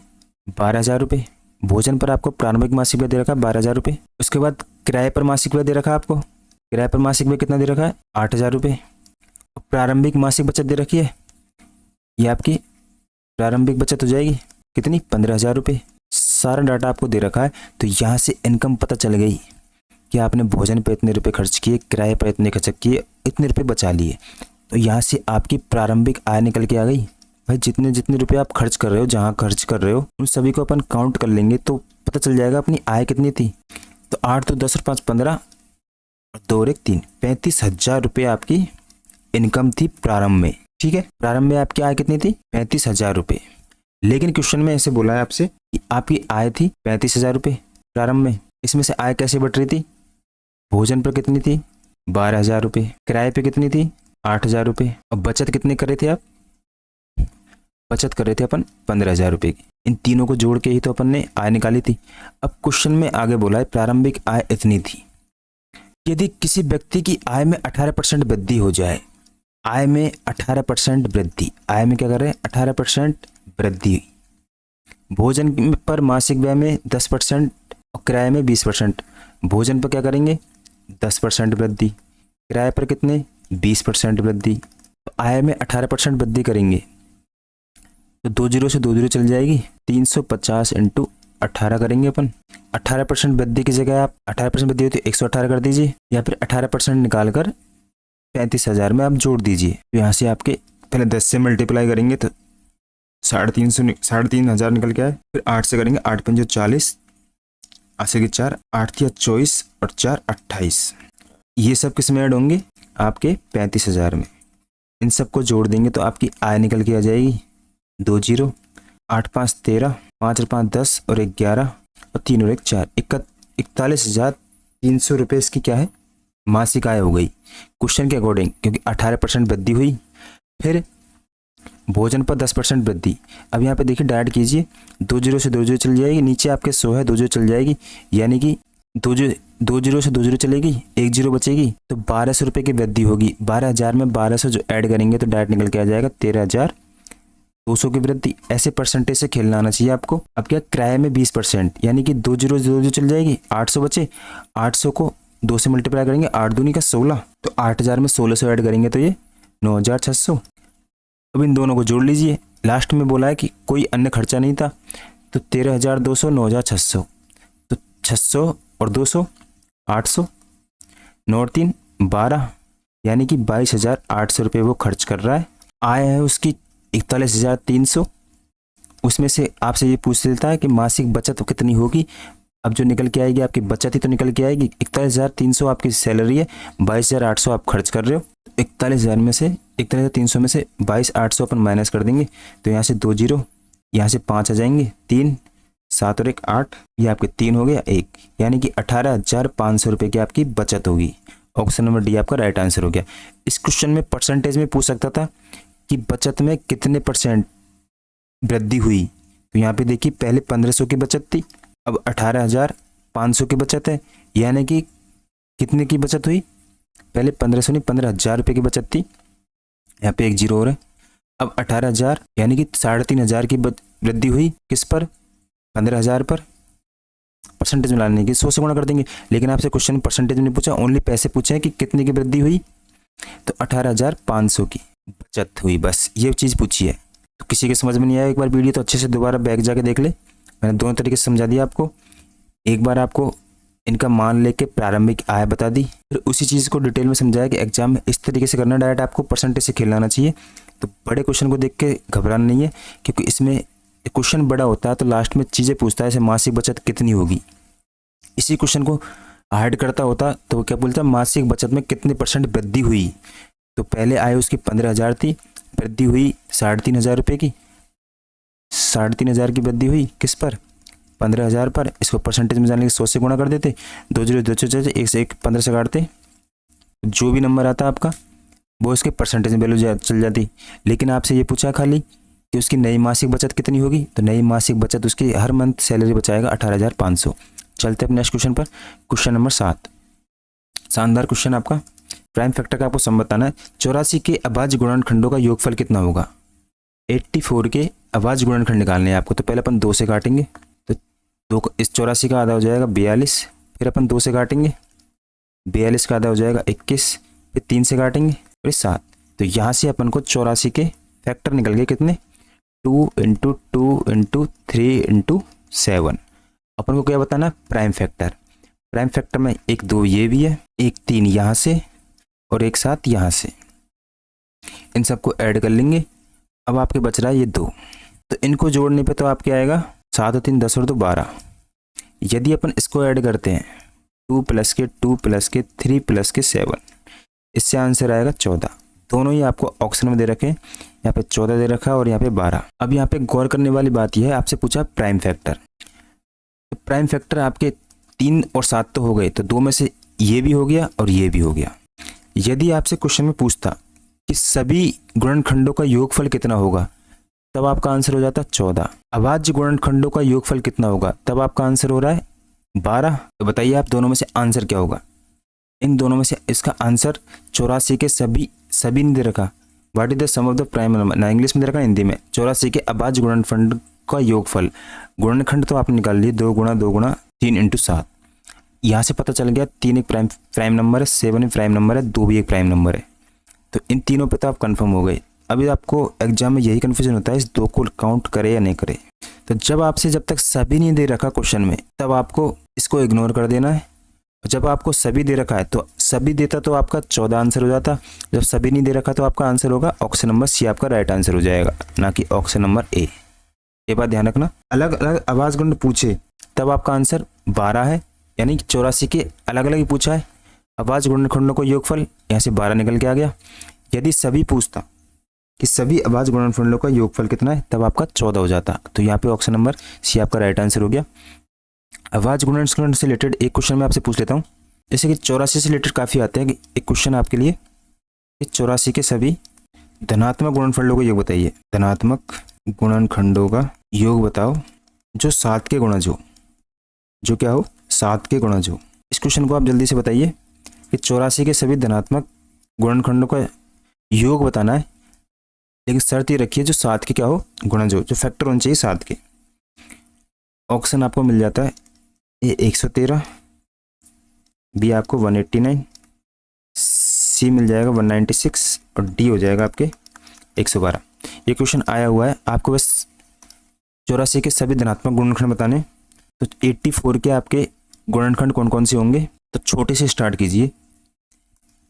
A: 12,000 रुपये। भोजन पर आपको प्रारंभिक मासिक व्यय दे रखा है 12,000 रुपये। उसके बाद किराए पर मासिक व्यय दे रखा है आपको, किराए पर मासिक व्यय कितना दे रखा है 8,000 रुपये। प्रारंभिक मासिक बचत दे रखी है, ये आपकी प्रारंभिक बचत हो जाएगी कितनी 15,000 रुपये। सारा डाटा आपको दे रखा है, तो यहाँ से इनकम पता चल गई कि आपने भोजन पर इतने रुपए खर्च किए, किराए पर इतने खर्च किए, इतने रुपए बचा लिए। तो यहाँ से आपकी प्रारंभिक आय निकल के आ गई। भाई जितने जितने रुपए आप खर्च कर रहे हो, जहाँ खर्च कर रहे हो, उन सभी को अपन काउंट कर लेंगे तो पता चल जाएगा अपनी आय कितनी थी। तो 8 तो 10 और 5 15 और 2 और 1 3, 35,000 रुपये आपकी इनकम थी प्रारंभ में। ठीक है, प्रारंभ में आपकी आय कितनी थी 35,000 रुपये। लेकिन क्वेश्चन में ऐसे बोला है आपसे कि आपकी आय थी 35,000 रुपये प्रारंभ में। इसमें से आय कैसे बढ़ रही थी, भोजन पर कितनी थी 12,000 रुपये, किराए पे कितनी थी 8,000 रुपये, और बचत कितनी कर रहे थे आप, बचत कर रहे थे अपन 15,000 रुपये की। इन तीनों को जोड़ के ही तो अपन ने आय निकाली थी। अब क्वेश्चन में आगे बोला है प्रारंभिक आय इतनी थी। यदि किसी व्यक्ति की आय में 18% वृद्धि हो जाए, आय में 18% वृद्धि, आय में क्या कर रहे हैं 18% वृद्धि, भोजन पर मासिक व्यय में 10% और किराए में 20%, भोजन पर क्या करेंगे 10% वृद्धि, किराए पर कितने 20% वृद्धि, तो आय में 18% वृद्धि करेंगे तो 2 जीरो से 2 जीरो चल जाएगी, 350 इंटू 18 करेंगे अपन। 18% वृद्धि की जगह आप 18% वृद्धि होती है 118 कर दीजिए, या फिर 18% निकाल कर 35,000 में आप जोड़ दीजिए। तो यहाँ से आपके पहले 10 से मल्टीप्लाई करेंगे तो 3,500 निकल के आए, फिर 8 से करेंगे 8 पंजे 40, 8 के 4, 8 या 24 और 4 28। ये सब किस में ऐड होंगे आपके 35,000 में। इन सबको जोड़ देंगे तो आपकी आय निकल के आ जाएगी 2 जीरो, 8 5 13, 5 और 5 10 और 1 11 और 3 और 1 4, 41,300 रुपये इसकी क्या है मासिक आय हो गई क्वेश्चन के अकॉर्डिंग, क्योंकि 18% वृद्धि हुई। फिर भोजन पर 10% वृद्धि। अब यहाँ पे देखिए डायरेक्ट कीजिए, 2 जीरो से 2 जीरो चल जाएगी, नीचे आपके 100 है 2 जीरो चल जाएगी, यानी कि 2 जीरो से 2 जीरो चलेगी, 1 जीरो बचेगी, तो 1,200 रुपये की वृद्धि होगी। 12,000 में 1,200 जो ऐड करेंगे तो डायरेक्ट निकल के आ जाएगा 13,200 की वृद्धि। ऐसे परसेंटेज से खेलना आना चाहिए आपको। अब क्या किराए में 20%, यानी कि 2 जीरो से 2 जीरो चल जाएगी, 800 बचे, 800 को 2 से मल्टीप्लाई करेंगे, 8 दूनी का 16, तो 8,000 में 1600 ऐड करेंगे तो ये 9,600। अब इन दोनों को जोड़ लीजिए, लास्ट में बोला है कि कोई अन्य खर्चा नहीं था, तो 13,200 9,600, तो 600 और 200 800, 9 और 3 12, यानी कि 22,800 रुपये वो खर्च कर रहा है। आय है उसकी 41,300। उसमें से आपसे ये पूछ लेता है कि मासिक बचत कितनी होगी। अब जो निकल के आएगी आपकी बचत ही तो निकल के आएगी। 41,300 आपकी सैलरी है, 22,800 आप खर्च कर रहे हो। 41,000 में से 41,300 में से 22,800 अपन माइनस कर देंगे, तो यहाँ से 2 जीरो, यहाँ से 5 आ जाएंगे, 3 7 और 1 8, ये आपके 3 हो गया 1, यानी कि 18,500 रुपये की आपकी बचत होगी। ऑप्शन नंबर डी आपका राइट आंसर हो गया। इस क्वेश्चन में परसेंटेज में पूछ सकता था कि बचत में कितने % वृद्धि हुई, तो यहाँ पे देखिए पहले 1,500 की बचत थी, अब 18,500 की बचत है, यानी कि कितने की बचत हुई, पहले 1500 नहीं 15,000 रुपये की बचत थी, यहाँ पे एक जीरो और है। अब 18,000 यानी कि 3,500 की वृद्धि हुई किस पर, 15,000 पर। परसेंटेज में लाने की 100 से गुणा कर देंगे, लेकिन आपसे क्वेश्चन परसेंटेज में नहीं पूछा, ओनली पैसे पूछे हैं कि कितने की वृद्धि हुई, तो 18,500 की बचत हुई, बस ये चीज़ पूछी है। तो किसी के समझ में नहीं आया एक बार वीडियो तो अच्छे से दोबारा बैक जाके देख ले, मैंने दोनों तरीके से समझा दिया आपको। एक बार आपको इनका मान लेके प्रारंभिक आय बता दी, फिर उसी चीज़ को डिटेल में समझाया कि एग्जाम में इस तरीके से करना, डायरेक्ट आपको परसेंटेज से खेलना चाहिए। तो बड़े क्वेश्चन को देख के घबराना नहीं है, क्योंकि इसमें क्वेश्चन बड़ा होता है तो लास्ट में चीज़ें पूछता है, जैसे मासिक बचत कितनी होगी। इसी क्वेश्चन को हार्ड करता होता तो वो क्या बोलता, मासिक बचत में कितने परसेंट वृद्धि हुई। तो पहले आय उसकी 15,000 थी, वृद्धि हुई 3,500 रुपये की, 3,500 की वृद्धि हुई किस पर, 15,000 पर। इसको परसेंटेज में जाने के 100 से गुणा कर देते, 2 जीरो 2 1 से 1 15 से काटते, जो भी नंबर आता आपका वो इसके परसेंटेज में वैल्यू चल जाती। लेकिन आपसे ये पूछा खाली कि उसकी नई मासिक बचत कितनी होगी, तो नई मासिक बचत उसकी हर मंथ सैलरी बचाएगा 18,500। चलते हैं नेक्स्ट क्वेश्चन पर, क्वेश्चन नंबर 7। शानदार क्वेश्चन आपका, प्राइम फैक्टर का आपको सम बताना है। 84 के अभाज्य गुणनखंडों का योगफल कितना होगा। 84 के अभाज्य गुणनखंड निकालने हैं आपको, तो पहले अपन 2 से काटेंगे, तो 2 इस 84 का आधा हो जाएगा 42, फिर अपन 2 से काटेंगे, 42 का आधा हो जाएगा 21, फिर 3 से काटेंगे, फिर 7। तो यहाँ से अपन को 84 के फैक्टर निकल गए कितने, 2 × 2 × 3 × 7। अपन को क्या बताना, प्राइम फैक्टर। प्राइम फैक्टर में एक 2 ये भी है, एक 3 यहाँ से और एक 7 यहाँ से, इन सबको ऐड कर लेंगे। अब आपके बच रहा है ये 2, तो इनको जोड़ने पे तो आपके आएगा 7 और 3 10 और 2 12। यदि अपन इसको ऐड करते हैं 2 + के 2 + के 3 + के 7, इससे आंसर आएगा 14। दोनों ही आपको ऑप्शन में दे रखे हैं, यहाँ पे 14 दे रखा है और यहाँ पे 12। अब यहाँ पे गौर करने वाली बात यह है, आपसे पूछा प्राइम फैक्टर, तो प्राइम फैक्टर आपके 3 और 7 तो हो गए, तो 2 में से ये भी हो गया और ये भी हो गया। यदि आपसे क्वेश्चन में पूछता कि सभी गुणनखंडों का योगफल कितना होगा, तब आपका आंसर हो जाता 14। अभाज्य गुणनखंडों का योगफल कितना होगा, तब आपका आंसर हो रहा है 12। तो बताइए आप दोनों में से आंसर क्या होगा। इन दोनों में से इसका आंसर 84 के सभी नहीं दे रखा, what is the sum of the prime number, ना इंग्लिश में दे रखा हिंदी में। 84 के अभाज्य गुणनखंड का योगफल, गुणनखंड तो आपने निकाल लिए 2 × 2 × 3 × 7। यहाँ से पता चल गया 3 एक प्राइम नंबर है, 7 एक प्राइम नंबर है, 2 भी एक प्राइम नंबर है। तो इन तीनों पे तो आप कंफर्म हो गए। अभी आपको एग्जाम में यही कन्फ्यूजन होता है इस 2 को काउंट करे या नहीं करे। तो जब तक सभी नहीं दे रखा क्वेश्चन में, तब आपको इसको इग्नोर कर देना है। जब आपको सभी दे रखा है, तो सभी देता तो आपका 14 आंसर हो जाता। जब सभी नहीं दे रखा तो आपका आंसर होगा ऑप्शन नंबर सी, आपका राइट आंसर हो जाएगा, ना कि ऑप्शन नंबर ए। ये बात ध्यान रखना। अलग अलग आवाज गुण पूछे तब आपका आंसर 12 है, यानी 84 के अलग अलग ही पूछा है। आवाज गुणनखंडों को योगफल, यहाँ से 12 निकल के आ गया। यदि सभी पूछता कि सभी आवाज गुणनखंडों का योगफल कितना है, तब आपका 14 हो जाता। तो यहाँ पे ऑप्शन नंबर सी आपका राइट आंसर हो गया। आवाज गुणनखंड से रिलेटेड एक क्वेश्चन मैं आपसे पूछ लेता हूँ, जैसे कि 84 से रिलेटेड काफी आते हैं। कि एक क्वेश्चन आपके लिए, 84 के सभी धनात्मक गुणनखंडों का योग बताइए। धनात्मक गुणनखंडों का योग बताओ जो 7 के गुणज हो, जो क्या हो 7 के गुणज हो। इस क्वेश्चन को आप जल्दी से बताइए कि 84 के सभी धनात्मक गुणनखंडों का योग बताना है, लेकिन शर्त ये रखिए जो 7 के क्या हो गुणज हो, जो फैक्टर होने चाहिए 7 के। ऑप्शन आपको मिल जाता है ए 113, बी आपको 189, सी मिल जाएगा 196 और डी हो जाएगा आपके 112। ये क्वेश्चन आया हुआ है, आपको बस 84 के सभी धनात्मक गुणनखंड बताने। तो 84 के आपके गुणनखंड कौन कौन से होंगे, तो छोटे से स्टार्ट कीजिए।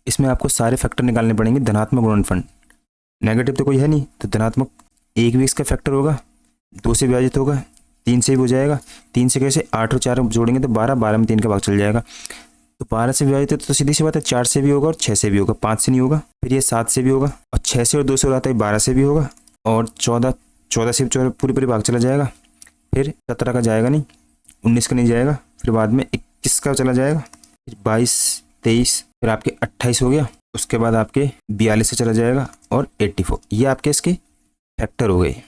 A: इसमें आपको सारे फैक्टर निकालने पड़ेंगे। धनात्मक गुणनखंड, नेगेटिव तो कोई है नहीं, तो धनात्मक 1 भी इसका फैक्टर होगा, 2 से विभाजित होगा, 3 से भी हो जाएगा, 3 से कैसे 8 और 4 जोड़ेंगे तो 12, 12 में 3 का भाग चल जाएगा। तो 12 से विभाजित है तो सीधी सी बात है 4 से भी होगा और 6 से भी होगा, 5 से नहीं होगा। फिर ये 7 से भी होगा और 6 से और 2 से हो जाता है 12 से भी होगा, और 14 से पूरी भाग चला जाएगा। फिर 17 का जाएगा नहीं, 19 का नहीं जाएगा, फिर बाद में 21 का चला जाएगा, फिर 22, 23, फिर आपके 28 हो गया। उसके बाद आपके 42 से चला जाएगा और 84। ये आपके इसके फैक्टर हो गए।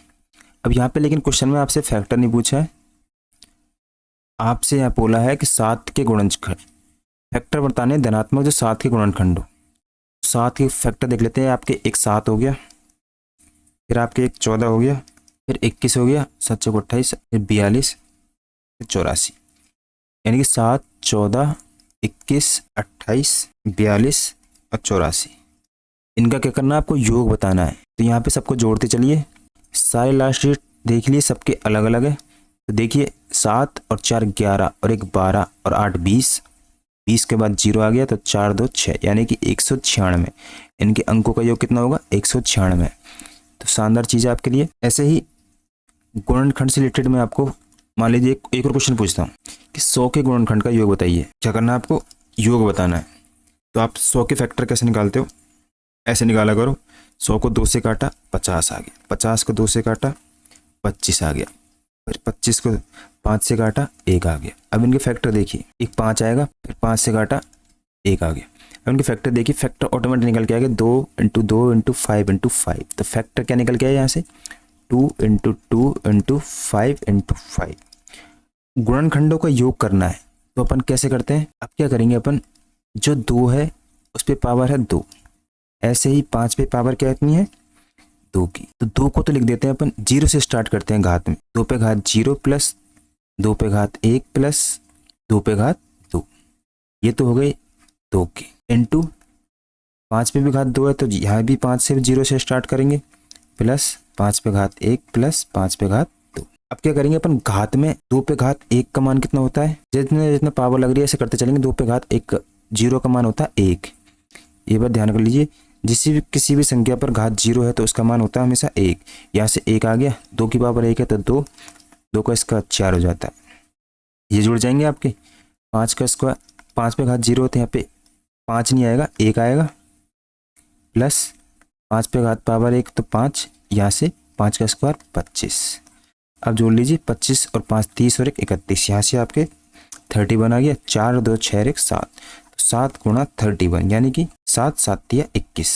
A: अब यहाँ पे लेकिन क्वेश्चन में आपसे फैक्टर नहीं पूछा है, आपसे यहाँ बोला है कि 7 के गुणनखंड फैक्टर बताने धनात्मक जो 7 के गुणनखंड हो। 7 के फैक्टर देख लेते हैं। आपके एक 7 हो गया, फिर आपके एक 14 हो गया, फिर 21 हो गया, 7 चौक 28, फिर 42, फिर 84, यानी कि 7, 14, 21, 28, 42 और 84। इनका क्या करना है, आपको योग बताना है। तो यहाँ पे सबको जोड़ते चलिए। सारे लास्ट डेट देख लिए, सबके अलग अलग है। तो देखिए 7 और 4 11 और 1 12 और 8 20, 20 के बाद 0 आ गया तो 4 2 6, यानी कि 196। इनके अंकों का योग कितना होगा, 196। तो शानदार चीज़ है आपके लिए। ऐसे ही गुणनखंड से रिलेटेड मैं आपको मान लीजिए एक और क्वेश्चन पूछता हूँ कि 100 के गुणनखंड का योग बताइए। क्या करना है, आपको योग बताना है। तो आप 100 के फैक्टर कैसे निकालते हो, ऐसे निकाला करो। 100 को 2 से काटा 50 आ गया, 50 को 2 से काटा 25 आ गया, फिर 25 को 5 से काटा 1 आ गया। अब इनके फैक्टर देखिए, एक 5 आएगा, फिर 5 से काटा 1 आ गया। अब इनके फैक्टर देखिए, फैक्टर ऑटोमेटिक निकल के आ गया 2 × 2 × 5 × 5। तो फैक्टर क्या निकल के आया यहाँ से, 2 × 2 × 5 × 5। गुणनखंडों का योग करना है तो अपन कैसे करते हैं, अब क्या करेंगे, अपन जो 2 है उस पर पावर है 2, ऐसे ही 5 पे पावर क्या इतनी है, 2 की। तो 2 को तो लिख देते हैं अपन, 0 से स्टार्ट करते हैं घात में। 2 पे घात 0 प्लस 2 पे घात 1 प्लस 2 पे घात 2, ये तो हो गई 2 की। इंटू 5 पे भी घात 2 है तो यहाँ भी 5 से 0 से स्टार्ट करेंगे, प्लस 5 पे घात 1 प्लस 5 पे घात 2। अब क्या करेंगे अपन, घात में 2 पे घात 1 का मान कितना होता है, जितने जितना पावर लग रही है ऐसे करते चलेंगे। 2 पे घात 1 0 का मान होता है 1। ये बात ध्यान कर लीजिए, किसी भी संख्या पर घात 0 है तो उसका मान होता है हमेशा 1। यहाँ से 1 आ गया, 2 की पावर 1 है तो 2, 2 का इसका 4 हो जाता है। ये जुड़ जाएंगे आपके। 5 का स्क्वायर, 5 पे घात 0 होते हैं, यहाँ पे 5 नहीं आएगा, 1 आएगा, प्लस 5 पे घात पावर 1 तो 5, यहाँ से 5 का स्क्वायर 25। अब जोड़ लीजिए 25 और 5 30 और 1 31, यहाँ से आपके 31 आ गया। 4 2 6 1 7, तो 7 गुणा 31, यानी कि 7 7 या 21।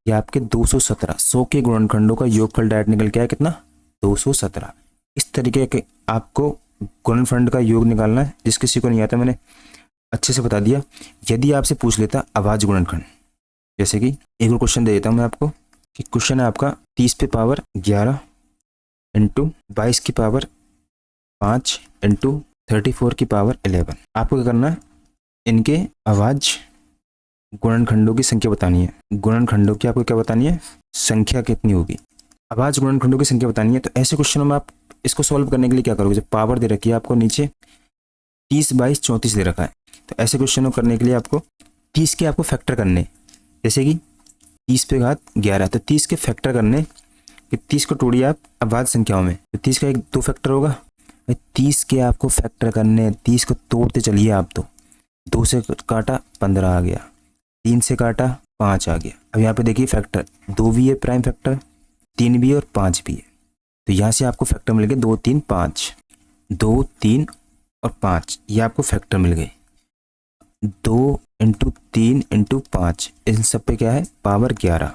A: ये आपके 217 100 के गुणनखंडों का योगफल डायरेक्ट निकल के आया कितना, 217। इस तरीके के आपको गुणनखंड का योग निकालना है। जिस किसी को नहीं आता मैंने अच्छे से बता दिया। यदि आपसे पूछ लेता अभाज्य गुणनखंड, जैसे कि एक और क्वेश्चन दे देता हूँ मैं आपको कि क्वेश्चन है आपका 30 पे पावर 11 इंटू 22 की पावर 5 इंटू 34 की पावर 11। आपको क्या करना है, इनके अभाज्य गुणनखंडों की संख्या बतानी है। गुणनखंडों की आपको क्या बतानी है, संख्या कितनी होगी, अभाज्य गुणनखंडों की संख्या बतानी है। तो ऐसे क्वेश्चनों में आप इसको सॉल्व करने के लिए क्या करोगे, जब पावर दे रखी है आपको नीचे 30 22 34 दे रखा है, तो ऐसे क्वेश्चनों करने के लिए आपको 30 के आपको फैक्टर करने, जैसे कि 30 पे घात 11, तो 30 के फैक्टर करने कि 30 को तोड़िए आप अभाज्य संख्याओं में, तो 30 का 2 फैक्टर होगा। 30 के आपको फैक्टर करने, 30 को तोड़ते चलिए आप। तो 2 से काटा 15 आ गया, 3 से काटा 5 आ गया। अब यहाँ पे देखिए फैक्टर 2 भी है, प्राइम फैक्टर 3 भी है और 5 भी है। तो यहाँ से आपको फैक्टर मिल गए 2 3 5, 2 3 और 5, ये आपको फैक्टर मिल गए। 2 × 3 × 5, इन सब पे क्या है पावर 11।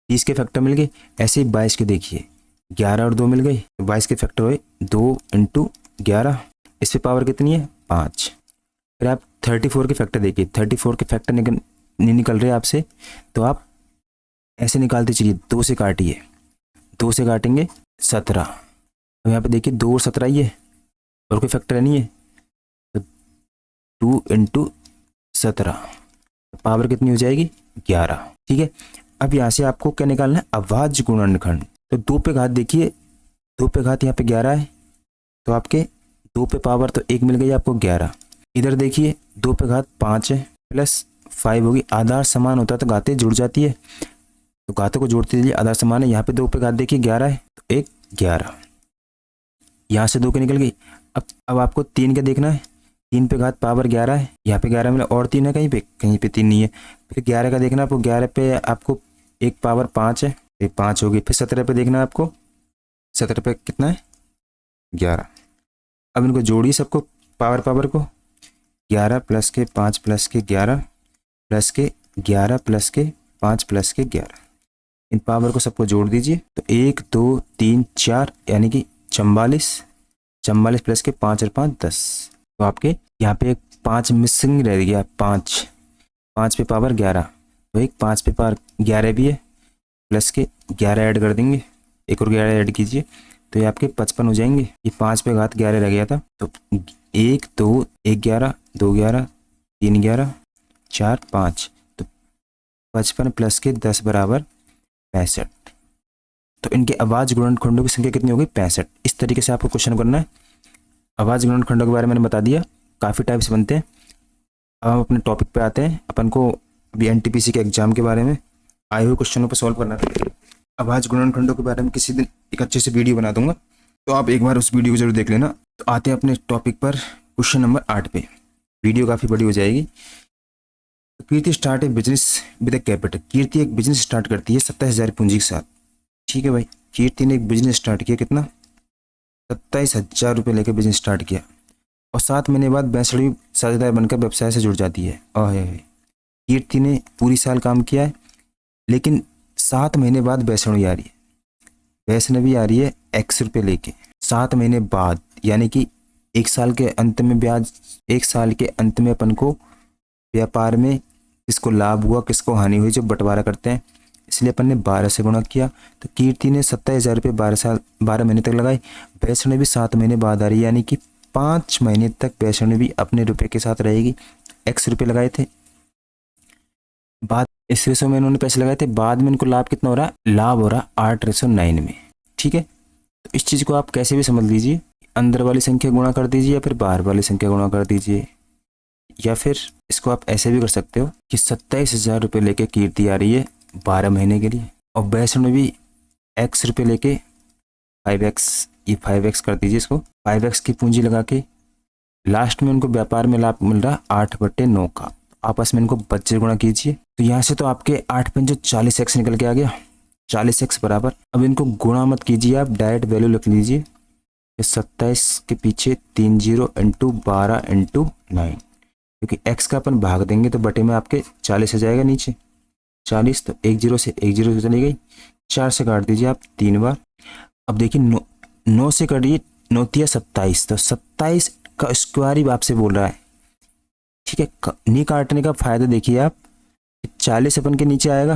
A: 30 के फैक्टर मिल गए। ऐसे ही 22 के देखिए, 11 और 2 मिल गए, 22 के फैक्टर हुए 2 × 11, इस पे पावर कितनी है 5। फिर आप 34 के फैक्टर देखिए, 34 के फैक्टर नहीं निकल रहे आपसे, तो आप ऐसे निकालते चलिए, 2 से काटिए, 2 से काटेंगे 17। अब यहाँ पे देखिए 2 और 17 ही है और कोई फैक्टर नहीं है, तो 2 × 17 पावर कितनी हो जाएगी 11। ठीक है, अब यहाँ से आपको क्या निकालना है, अभाज्य गुणनखंड। तो 2 पे घात देखिए, 2 पे घात यहाँ पे 11 है, तो आपके 2 पे पावर तो 1 मिल गई आपको 11। इधर देखिए 2 पे घात 5 है प्लस 5 होगी, आधार समान होता है तो घातें जुड़ जाती है, तो घातों को जोड़ते चलिए, आधार समान है। यहाँ पे 2 पे घात देखिए 11 है तो 1 11, यहाँ से 2 के निकल गई। अब आपको 3 का देखना है, 3 पे घात पावर 11 है, यहाँ पे 11 मिला और 3 है, कहीं पे 3 नहीं है। फिर 11 का देखना आपको, 11 पे आपको 1 पावर 5 है, फिर 5 होगी। फिर 17 पे देखना है आपको, 17 पे कितना है 11। अब इनको जोड़िए सबको, पावर को, 11 प्लस के 5 प्लस के 11 प्लस के 11 प्लस के 5 प्लस के 11, इन पावर को सबको जोड़ दीजिए। तो 1 2 3 4, यानी कि 44 प्लस के 5 और 5 10, तो आपके यहाँ पे एक 5 मिसिंग रह गया, 5 5 पे पावर 11, तो एक 5 पे पावर 11 भी है, प्लस के 11 ऐड कर देंगे, एक और 11 ऐड कीजिए तो ये आपके 55 हो जाएंगे। ये 5 पे घात 11 रह गया था, तो 1 2 1 11 2 11 3 11 4 5, तो 55 प्लस के 10 बराबर 65। तो इनके अभाज्य गुणनखंडों की संख्या कितनी होगी? 65। इस तरीके से आपको क्वेश्चन करना है। अभाज्य गुणनखंडों के बारे में मैंने बता दिया, काफ़ी टाइप्स बनते हैं। अब हम अपने टॉपिक पे आते हैं। अपन को अभी एनटीपीसी के एग्जाम के बारे में आए हुए क्वेश्चनों पर सॉल्व करना था। अभाज्य गुणनखंडों के बारे में किसी दिन एक अच्छे से वीडियो बना दूंगा, तो आप एक बार उस वीडियो को जरूर देख लेना। तो आते हैं अपने टॉपिक पर, क्वेश्चन नंबर 8 पे। वीडियो काफ़ी बड़ी हो जाएगी। तो Kirti start a business with a capital. Kirti एक बिजनेस स्टार्ट करती है 27,000 पूंजी के साथ। ठीक है भाई, कीर्ति ने एक बिजनेस स्टार्ट किया, कितना? 27,000 रुपये लेकर बिजनेस स्टार्ट किया, और 7 महीने बाद बैसड़ी साझेदार बनकर व्यवसाय से जुड़ जाती है। कीर्ति ने पूरी साल काम किया है, लेकिन 7 महीने बाद वैष्णवी आ रही है, वैष्णवी आ रही है X रुपये लेके 7 महीने बाद, यानी कि 1 साल के अंत में ब्याज, 1 साल के अंत में अपन को व्यापार में किसको लाभ हुआ किसको हानि हुई जो बंटवारा करते हैं, इसलिए अपन ने 12 से गुणा किया। तो कीर्ति ने 27,000 रुपये 12 महीने तक लगाई। वैष्णवी 7 महीने बाद आ रही है, यानी कि 5 महीने तक वैष्णवी अपने रुपये के साथ रहेगी। X रुपये लगाए थे, बाद इस रेशो में इन्होंने पैसे लगाए थे, बाद में इनको लाभ कितना हो रहा है? लाभ हो रहा 8:9 में। ठीक है, तो इस चीज़ को आप कैसे भी समझ लीजिए, अंदर वाली संख्या गुणा कर दीजिए या फिर बाहर वाली संख्या गुणा कर दीजिए, या फिर इसको आप ऐसे भी कर सकते हो कि 27,000 रुपये लेके कीर्ति आ रही है 12 महीने के लिए, और वैष्णवी X रुपये लेके 5x, ये 5x कर दीजिए, इसको 5x की पूंजी लगा के लास्ट में उनको व्यापार में लाभ मिल रहा 8/9 का। आपस में इनको 25 गुणा कीजिए, तो यहाँ से तो आपके 8 पंजे 40x निकल के आ गया, 40x बराबर। अब इनको गुणा मत कीजिए, आप डायरेक्ट वैल्यू लिख लीजिए, 27 के पीछे 30 इंटू 12 इंटू 9, क्योंकि x का अपन भाग देंगे तो बटे में आपके 40 आ जाएगा नीचे 40, तो 1 0 से 1 0 चली गई, 4 से काट दीजिए आप 3 बार। अब देखिए 9 से काटिए, 9 तिया 27, तो 27 का स्क्वायर ही आपसे बोल रहा है। ठीक है, नहीं काटने का फायदा देखिए आप, 40 अपन के नीचे आएगा,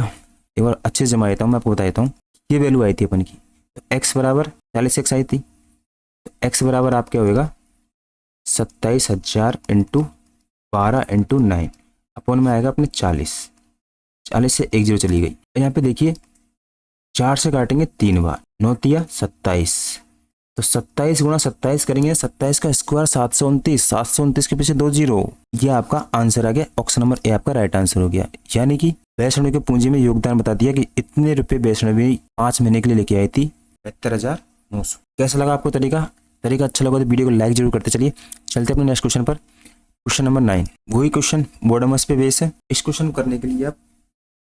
A: एक बार अच्छे से जमा देता हूँ, मैं आपको बता देता हूँ। ये वैल्यू आई थी अपन की, तो x बराबर 40x आई थी, तो x बराबर आप क्या होएगा 27,000 इंटू 12 इंटू 9 अपन में आएगा अपने 40 से 1 0 चली गई। यहाँ पे देखिए 4 से काटेंगे 3 बार, 9 तिया 27, तो 27 गुणा 27 करेंगे, 27 का स्क्वायर 729, 729 के पीछे 2 0, ये आपका आंसर आ गया। ऑप्शन नंबर ए आपका राइट आंसर हो गया। यानी कि वैष्णवी के पूंजी में योगदान बता दिया कि इतने रुपए वैष्णवी 5 महीने के लिए लेके आई थी, 72,900। कैसा लगा आपको तरीका अच्छा लगा तो वीडियो को लाइक जरूर करते चलिए। चलते अपने नेक्स्ट क्वेश्चन पर, क्वेश्चन नंबर 9। वही क्वेश्चन बॉडमस पे बेस है। इस क्वेश्चन करने के लिए आप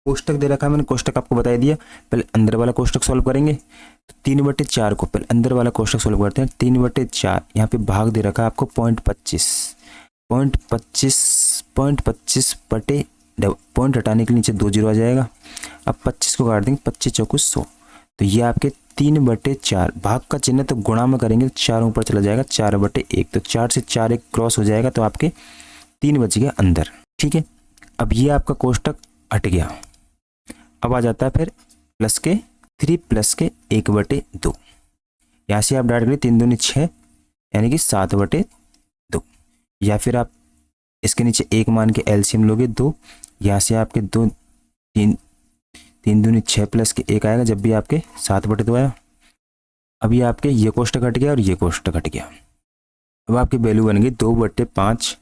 A: कोष्टक दे रखा है, मैंने कोष्टक आपको बता दिया। पहले अंदर वाला कोष्टक सॉल्व करेंगे, तो 3/4 को पहले अंदर वाला कोष्टक सॉल्व करते हैं। 3/4 यहाँ पे भाग दे रखा है आपको 0.25 बटे पॉइंट हटाने के नीचे 2 0 आ जाएगा। अब 25 को काट देंगे, 25 चौको 100, तो ये आपके 3/4 भाग का चिन्ह तो गुणा में करेंगे, 4 ऊपर चला जाएगा 4/1, तो 4 से 4 1 क्रॉस हो जाएगा, तो आपके 3 बच गया अंदर। ठीक है, अब ये आपका कोष्टक हट गया। अब आ जाता है फिर प्लस के 3 प्लस के 1/2, यहाँ से आप डायरेक्टली 3 दूनी 6, यानी कि 7/2, या फिर आप इसके नीचे 1 मान के एलसीएम लोगे 2, यहाँ से आपके 3 दूनी 6 प्लस के 1 आएगा, जब भी आपके 7/2 आया। अभी आपके ये कोष्टक हट गया और ये कोष्टक हट गया। अब आपकी वैल्यू बन गई 2/5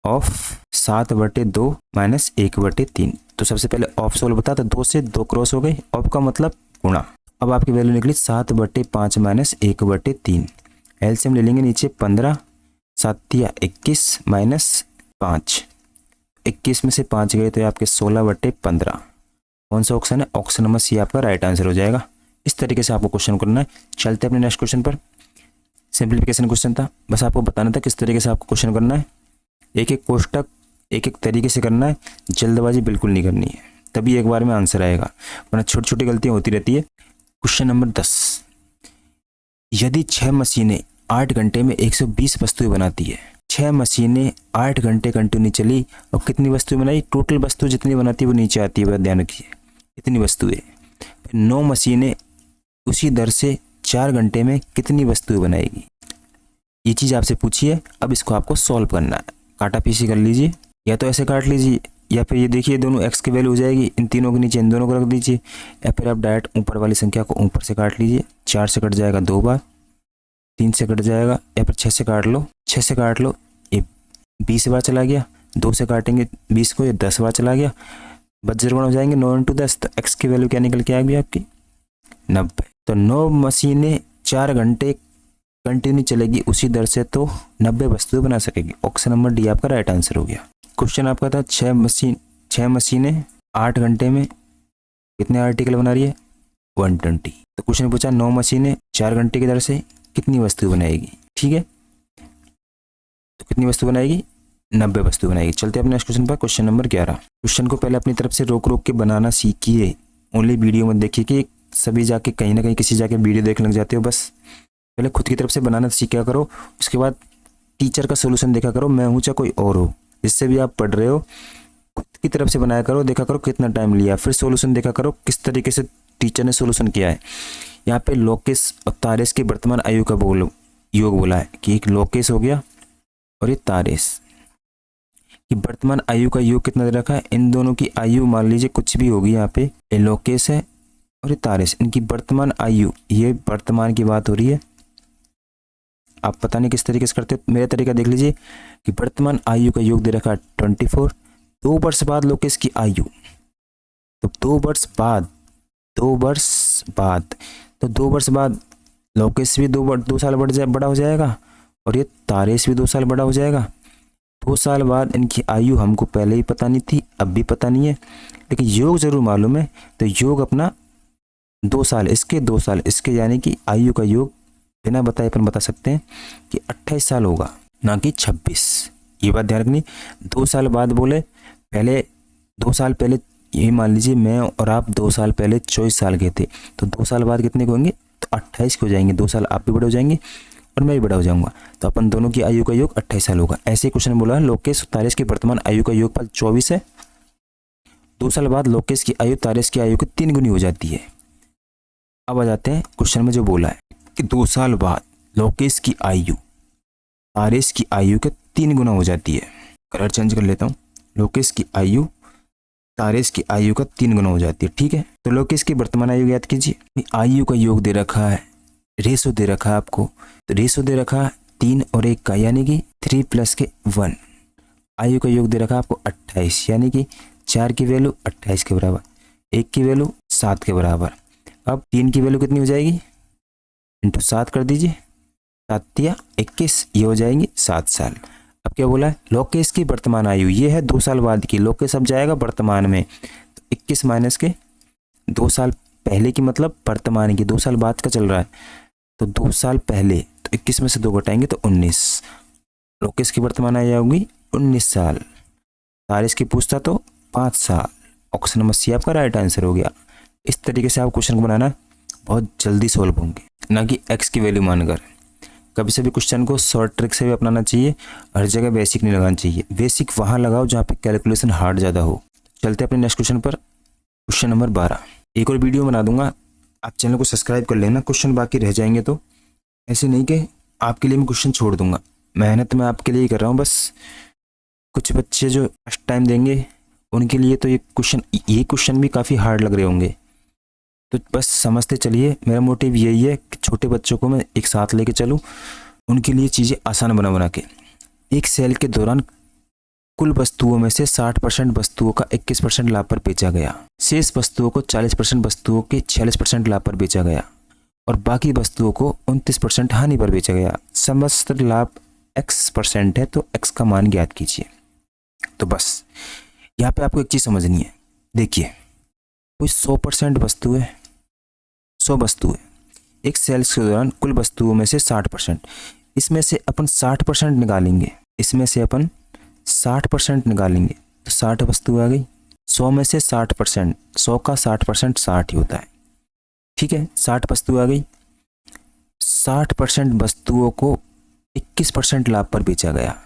A: ऑफ 7/2 माइनस 1/3। तो सबसे पहले ऑफ सोल्व बता, तो 2 से 2 क्रॉस हो गई, ऑफ का मतलब गुणा। अब आपकी वैल्यू निकली 7/5 माइनस 1/3। एलसीएम ले लेंगे नीचे 15, 7 या 21 माइनस 5, 21 में से 5 गए तो ये आपके 16/15। कौन सा ऑप्शन है? ऑप्शन नंबर सी आपका राइट आंसर हो जाएगा। इस तरीके से आपको क्वेश्चन करना है। चलते अपने नेक्स्ट क्वेश्चन पर। सिंप्लीफिकेशन क्वेश्चन था, बस आपको बताना था किस तरीके से आपको क्वेश्चन करना है। एक एक कोष्टक एक एक तरीके से करना है, जल्दबाजी बिल्कुल नहीं करनी है, तभी एक बार में आंसर आएगा, वरना छोटी छोटी गलतियां होती रहती है। Question number 10। यदि 6 मशीनें 8 घंटे में 120 वस्तुएं बनाती है, 6 मशीनें 8 घंटे कंटिन्यू चली और कितनी वस्तुएं बनाई, टोटल वस्तु जितनी बनाती है वो नीचे आती है, ध्यान रखिए इतनी वस्तुएं। 9 मशीनें उसी दर से 4 घंटे में कितनी वस्तुएं बनाएगी, ये चीज़ आपसे पूछी है। अब इसको आपको सॉल्व करना है, काटा पीसी कर लीजिए, या तो ऐसे काट लीजिए या फिर ये देखिए दोनों x की वैल्यू हो जाएगी, इन तीनों के नीचे इन दोनों को रख दीजिए, या फिर आप डायरेक्ट ऊपर वाली संख्या को ऊपर से काट लीजिए। 4 से कट जाएगा 2 बार, 3 से कट जाएगा, या फिर 6 से काट लो, 6 से काट लो, ये 20 बार चला गया, 2 से काटेंगे 20 को, ये 10 बार चला गया, बच हो जाएंगे 9 × 10, तो x की वैल्यू क्या निकल के आएगी आपकी 90। तो 9 मशीनें 4 घंटे कंटिन्यू चलेगी उसी दर से तो 90 वस्तुएं बना सकेगी। ऑप्शन नंबर डी आपका राइट आंसर हो गया। क्वेश्चन आपका था 6 मशीनें 8 घंटे में कितने आर्टिकल बना रही है, 120। तो क्वेश्चन पूछा 9 मशीनें 4 घंटे की दर से कितनी वस्तु बनाएगी, ठीक है, तो कितनी वस्तु बनाएगी, 90 वस्तु बनाएगी। चलते हैं अपने नेक्स्ट क्वेश्चन पर, क्वेश्चन नंबर 11। क्वेश्चन को पहले अपनी तरफ से रोक रोक के बनाना सीखिए, ओनली वीडियो में देखिए कि सभी जाके कहीं ना कहीं किसी जाके वीडियो देखने लग जाते हो, बस पहले खुद की तरफ से बनाना सीखा करो, उसके बाद टीचर का सोल्यूशन देखा करो, मैं हूँ चाहे कोई और हो, जिससे भी आप पढ़ रहे हो खुद की तरफ से बनाया करो, देखा करो कितना टाइम लिया, फिर सोल्यूशन देखा करो किस तरीके से टीचर ने सोल्यूशन किया है। यहाँ पे लोकेश और तारेश की वर्तमान आयु का योग बोला है कि एक लोकेश हो गया और ये तारेश की वर्तमान आयु का योग कितना दे रखा है, इन दोनों की आयु मान लीजिए कुछ भी होगी, यहाँ पे ये लोकेश है और ये तारेश, इनकी वर्तमान आयु, ये वर्तमान की बात हो रही है, आप पता नहीं किस तरीके से करते हो, मेरा तरीका देख लीजिए कि वर्तमान आयु का योग दे रखा है 24, 2 वर्ष बाद लोकेश की आयु, तो 2 वर्ष बाद तो 2 वर्ष बाद लोकेश भी 2 साल बड़ा हो जाएगा और ये तारेश भी 2 साल बड़ा हो जाएगा। 2 साल बाद इनकी आयु हमको पहले ही पता नहीं थी, अब भी पता नहीं है, लेकिन योग जरूर मालूम है, तो योग अपना 2 साल इसके 2 साल इसके, यानी कि आयु का योग बिना बताए अपन बता सकते हैं कि 28 साल होगा, ना कि 26। ये बात ध्यान रखनी। 2 साल बाद बोले, पहले 2 साल पहले, ये मान लीजिए मैं और आप 2 साल पहले 24 साल के थे, तो 2 साल बाद कितने के होंगे, तो 28 के हो जाएंगे, 2 साल आप भी बड़े हो जाएंगे और मैं भी बड़ा हो जाऊंगा, तो अपन दोनों की आयु का योग 28 साल होगा। ऐसे क्वेश्चन बोला लोकेश और तारेश की वर्तमान आयु का योगफल 24 है, 2 साल बाद लोकेश की आयु तारेश की आयु की 3 गुनी हो जाती है। अब आ जाते हैं क्वेश्चन में जो बोला है कि 2 साल बाद लोकेश की आयु तारेश की आयु के 3 गुना हो जाती है। कलर चेंज कर लेता हूँ, लोकेश की आयु तारेश की आयु का 3 गुना हो जाती है, ठीक है। तो लोकेश की वर्तमान आयु याद कीजिए, आयु का योग दे रखा है, रेशो दे रखा है आपको, तो रेशो दे रखा है 3 और 1 का, यानी कि 3 + 1। आयु का योग दे रखा है आपको 28, यानी कि 4 की वैल्यू 28 के बराबर, 1 की वैल्यू 7 के बराबर। अब 3 की वैल्यू कितनी हो जाएगी, इंटू 7 कर दीजिए, 7 या 21, ये हो जाएंगी 7 साल। अब क्या बोला है, लोकेश की वर्तमान आयु, ये है 2 साल बाद की, लोकेश अब जाएगा वर्तमान में, तो 21 माइनस के 2 साल पहले की, मतलब वर्तमान की, 2 साल बाद का चल रहा है, तो 2 साल पहले, तो 21 में से 2 घटाएंगे तो 19। लोकेश की वर्तमान आयु होगी 19 साल, तारेश की पूछता तो 5 साल। ऑप्शन नंबर सी आपका राइट आंसर हो गया। इस तरीके से आप क्वेश्चन को बनाना बहुत जल्दी सोल्व होंगे, ना कि एक्स की वैल्यू मानकर। कभी से भी क्वेश्चन को शॉर्ट ट्रिक से भी अपनाना चाहिए, हर जगह बेसिक नहीं लगाना चाहिए, बेसिक वहाँ लगाओ जहाँ पे कैलकुलेशन हार्ड ज़्यादा हो। चलते हैं अपने नेक्स्ट क्वेश्चन पर, क्वेश्चन नंबर 12। एक और वीडियो बना दूंगा, आप चैनल को सब्सक्राइब कर लेना, क्वेश्चन बाकी रह जाएंगे तो ऐसे नहीं कि आपके लिए मैं क्वेश्चन छोड़ दूंगा, मेहनत मैं आपके लिए ही कर रहा हूँ। बस कुछ बच्चे जो फर्स्ट टाइम देंगे उनके लिए तो ये क्वेश्चन भी काफ़ी हार्ड लग रहे होंगे, तो बस समझते चलिए। मेरा मोटिव यही है कि छोटे बच्चों को मैं एक साथ लेके चलूँ, उनके लिए चीज़ें आसान बना के। एक सेल के दौरान कुल वस्तुओं में से 60% वस्तुओं का 21% लाभ पर बेचा गया, शेष वस्तुओं को 40% वस्तुओं के 46% लाभ पर बेचा गया और बाकी वस्तुओं को 29% हानि पर बेचा गया। समस्त लाभ x% है, तो x का मान ज्ञात कीजिए। तो बस यहाँ पे आपको एक चीज़ समझनी है, देखिए कोई 100% वस्तु है, 100 वस्तु है, एक सेल्स के दौरान कुल वस्तुओं में से 60%, इसमें से अपन 60% निकालेंगे, इसमें से अपन 60% निकालेंगे, तो 60 वस्तु आ गई। 100 में से 60%, 100 का 60% 60 ही होता है, ठीक है। 60 वस्तु आ गई, 60% वस्तुओं को 21% लाभ पर बेचा गया,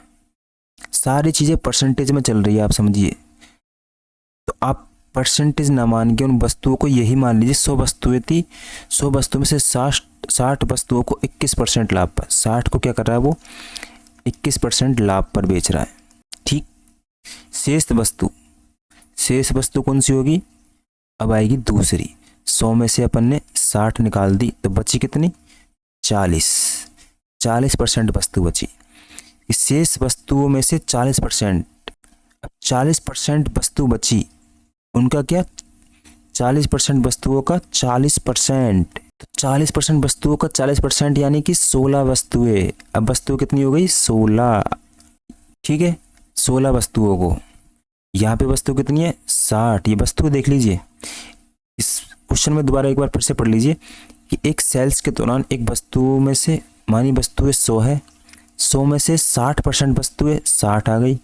A: सारी चीज़ें परसेंटेज में चल रही है, आप समझिए। तो आप परसेंटेज ना मान के उन वस्तुओं को यही मान लीजिए 100 वस्तुएं थी, 100 वस्तुओं में से 60 वस्तुओं को 21% लाभ पर, 60 को क्या कर रहा है वो 21% लाभ पर बेच रहा है। ठीक, शेष वस्तु कौन सी होगी, अब आएगी दूसरी। 100 में से अपन ने 60 निकाल दी तो बची कितनी 40% वस्तु बची। इस शेष वस्तुओं में से 40%, अब 40% वस्तु बची, उनका क्या 40% वस्तुओं का 40%, तो 40% वस्तुओं का 40% यानी कि 16 वस्तुएं। अब वस्तु कितनी हो गई 16, ठीक है 16 वस्तुओं को, यहाँ पे वस्तु कितनी है 60, ये वस्तु देख लीजिए। इस क्वेश्चन में दोबारा एक बार फिर से पढ़ लीजिए कि एक सेल्स के दौरान एक वस्तु में से, मानी वस्तुएं 100 है, 100 में से 60% वस्तुएं 60 आ गई,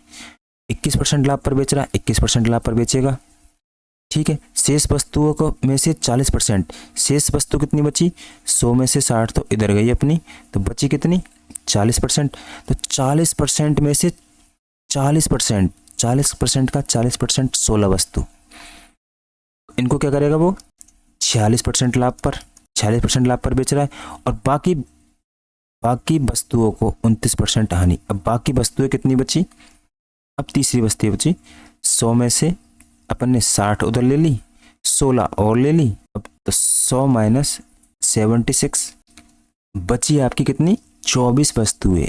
A: 21% लाभ पर बेच रहा है, 21% लाभ पर बेचेगा। ठीक है, शेष वस्तुओं को में से 40%, शेष वस्तु कितनी बची 100 में से 60 तो इधर गई अपनी, तो बची कितनी 40%। तो 40% में से 40%, 40% का 40% 16 वस्तु, इनको क्या करेगा वो 46% लाभ पर, 46% लाभ पर बेच रहा है। और बाकी वस्तुओं को 29% हानि। अब बाकी वस्तुएं कितनी बची, अब तीसरी वस्तु बची, 100 में से अपन ने 60 उधर ले ली, 16 और ले ली, अब तो 100 माइनस 76 बची आपकी कितनी 24 वस्तुएं,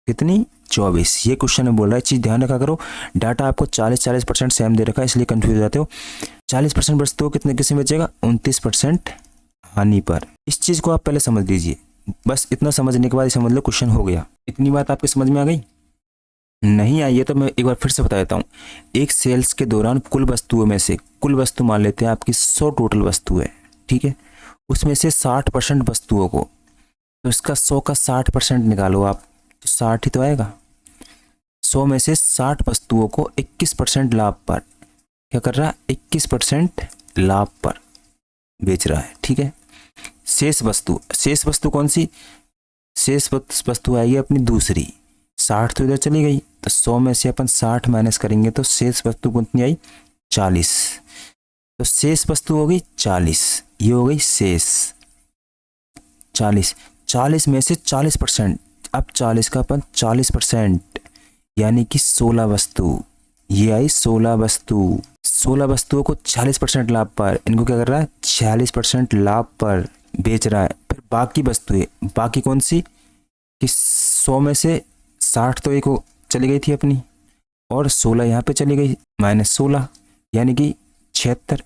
A: कितनी 24। ये क्वेश्चन में बोल रहा है, चीज ध्यान रखा करो, डाटा आपको 40% सेम दे रखा है इसलिए कंफ्यूज हो जाते हो। 40% वस्तुओं कितने किसे बेचेगा 29% हानि पर। इस चीज को आप पहले समझ लीजिए, बस इतना समझने के बाद समझ लो क्वेश्चन हो गया। इतनी बात आपके समझ में आ गई, नहीं आई है तो मैं एक बार फिर से बता देता हूँ। एक सेल्स के दौरान कुल वस्तुओं में से, कुल वस्तु मान लेते हैं आपकी 100 टोटल वस्तु है, ठीक है, उसमें से 60% वस्तुओं को, तो इसका 100 का 60% निकालो आप, तो 60 ही तो आएगा। 100 में से 60 वस्तुओं को 21% लाभ पर क्या कर रहा है 21% लाभ पर बेच रहा है, ठीक है। शेष वस्तु कौन सी, शेष वस्तु आएगी अपनी दूसरी, 60 तो इधर चली गई, तो 100 में से अपन 60 माइनस करेंगे तो शेष वस्तु कितनी आई 40, तो शेष वस्तु हो गई 40, ये हो गई शेष 40 में से 40%, अब 40 का अपन 40% यानी कि 16 वस्तु, ये आई 16 वस्तुओं को 40% लाभ पर, इनको क्या कर रहा है 46% लाभ पर बेच रहा है। फिर बाकी वस्तुएं, बाकी कौन सी कि 100 में से 60 तो एक चली गई थी अपनी, और 16 यहाँ पे चली गई -16 यानी कि 76।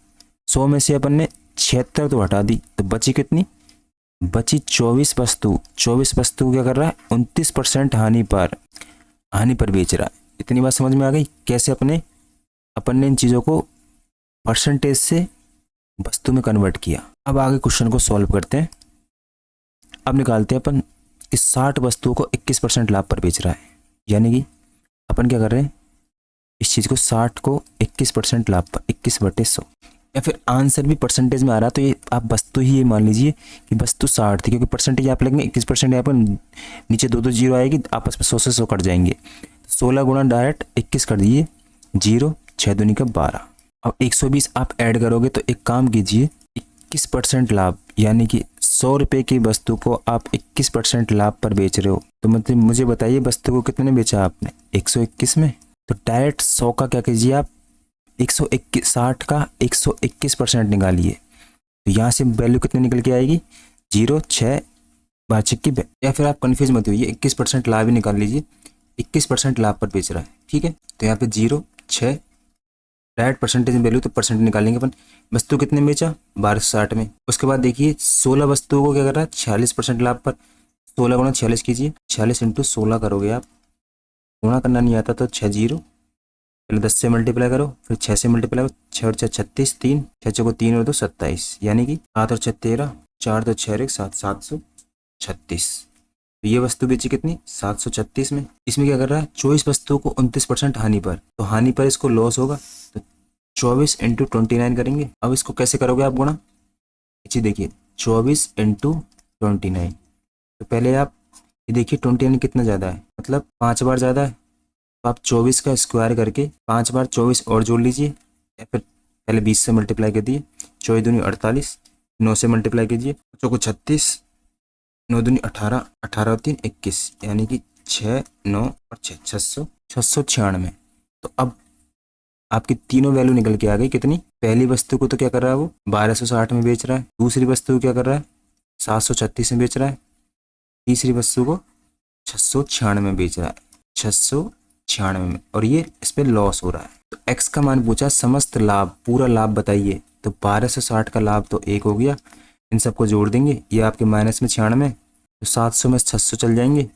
A: 100 में से अपन ने 76 तो हटा दी, तो बची कितनी, बची 24 वस्तु। 24 वस्तु क्या कर रहा है 29% हानि पर बेच रहा है। इतनी बात समझ में आ गई कैसे अपन ने इन चीज़ों को परसेंटेज से वस्तु में कन्वर्ट किया। अब आगे क्वेश्चन को सॉल्व करते हैं। अब निकालते हैं अपन कि 60 वस्तुओं को 21% लाभ पर बेच रहा है, यानी कि अपन क्या कर रहे हैं इस चीज़ को 60 को 21% लाभ पर 21/100, या फिर आंसर भी परसेंटेज में आ रहा, तो ये आप वस्तु ही ये मान लीजिए कि वस्तु 60 थी, क्योंकि परसेंटेज आप लगेंगे 21%, यहाँ पर नीचे 2 जीरो आएगी, आपस में 100 से 100 कट जाएंगे। 16 गुणा डायरेक्ट 21 कर दीजिए, 0 6 दूनी का 12। अब 120 आप ऐड करोगे तो एक काम कीजिए, 21% लाभ यानी कि 100 रुपये की वस्तु को आप 21% लाभ पर बेच रहे हो, तो मतलब मुझे बताइए वस्तु को कितने बेचा आपने 121 में। तो डायरेक्ट 100 का क्या कीजिए आप 60 का 121% निकालिए, तो यहाँ से वैल्यू कितनी निकल के आएगी 0 6 बाचिक की, या फिर आप कन्फ्यूज मत होइए 21% लाभ ही निकाल लीजिए, 21% लाभ पर बेच रहा है, ठीक है। तो यहाँ पे 0 6 डायरेक्ट परसेंटेज वैल्यू, तो परसेंट निकालेंगे अपन। वस्तु कितने में बेचा 1260 में। उसके बाद देखिए 16 वस्तुओं को क्या कर रहा है 46% लाभ पर, 16 गुणा 46 कीजिए, 46 इंटू 16 करोगे आप, गुणा करना नहीं आता तो 6 0, पहले 10 से मल्टीप्लाई करो, फिर 6 से मल्टीप्लाई करो, 6 और 6 36, 3 6 चौको 3 और 2 27, यानी कि 7 और 6 13, 4 तो 6 1 7 736। तो ये वस्तु बेची कितनी 736 में। इसमें क्या कर रहा है 24 वस्तुओं को 29% हानि पर, तो हानि पर इसको लॉस होगा, तो 24 इंटू 29 करेंगे। अब इसको कैसे करोगे आप गुणा, जी देखिए 24 इंटू 29, तो पहले आप ये देखिए 29 कितना ज़्यादा है, मतलब 5 बार ज़्यादा है, तो आप 24 का स्क्वायर करके 5 बार 24 और जोड़ लीजिए, या फिर पहले 20 से मल्टीप्लाई कर दिए, 24 दूनी 48, 9 से मल्टीप्लाई कीजिए, बच्चों को 36, 9 दूनी 18, 18 और 3 21, यानी कि 6, 9 और 6, 696। तो अब आपकी तीनों वैल्यू निकल के आ गई कितनी। पहली वस्तु को तो क्या कर रहा है वो 1260 में बेच रहा है, दूसरी वस्तु को क्या कर रहा है 736 में बेच रहा है, तीसरी वस्तु को 696 में बेच रहा है, 696 में, और ये इस पर लॉस हो रहा है। तो x का मान पूछा, समस्त लाभ पूरा लाभ बताइए, तो 1260 का लाभ तो 1 हो गया, इन सबको जोड़ देंगे, ये आपके माइनस में 96, तो 700 में 600 चल जाएंगे,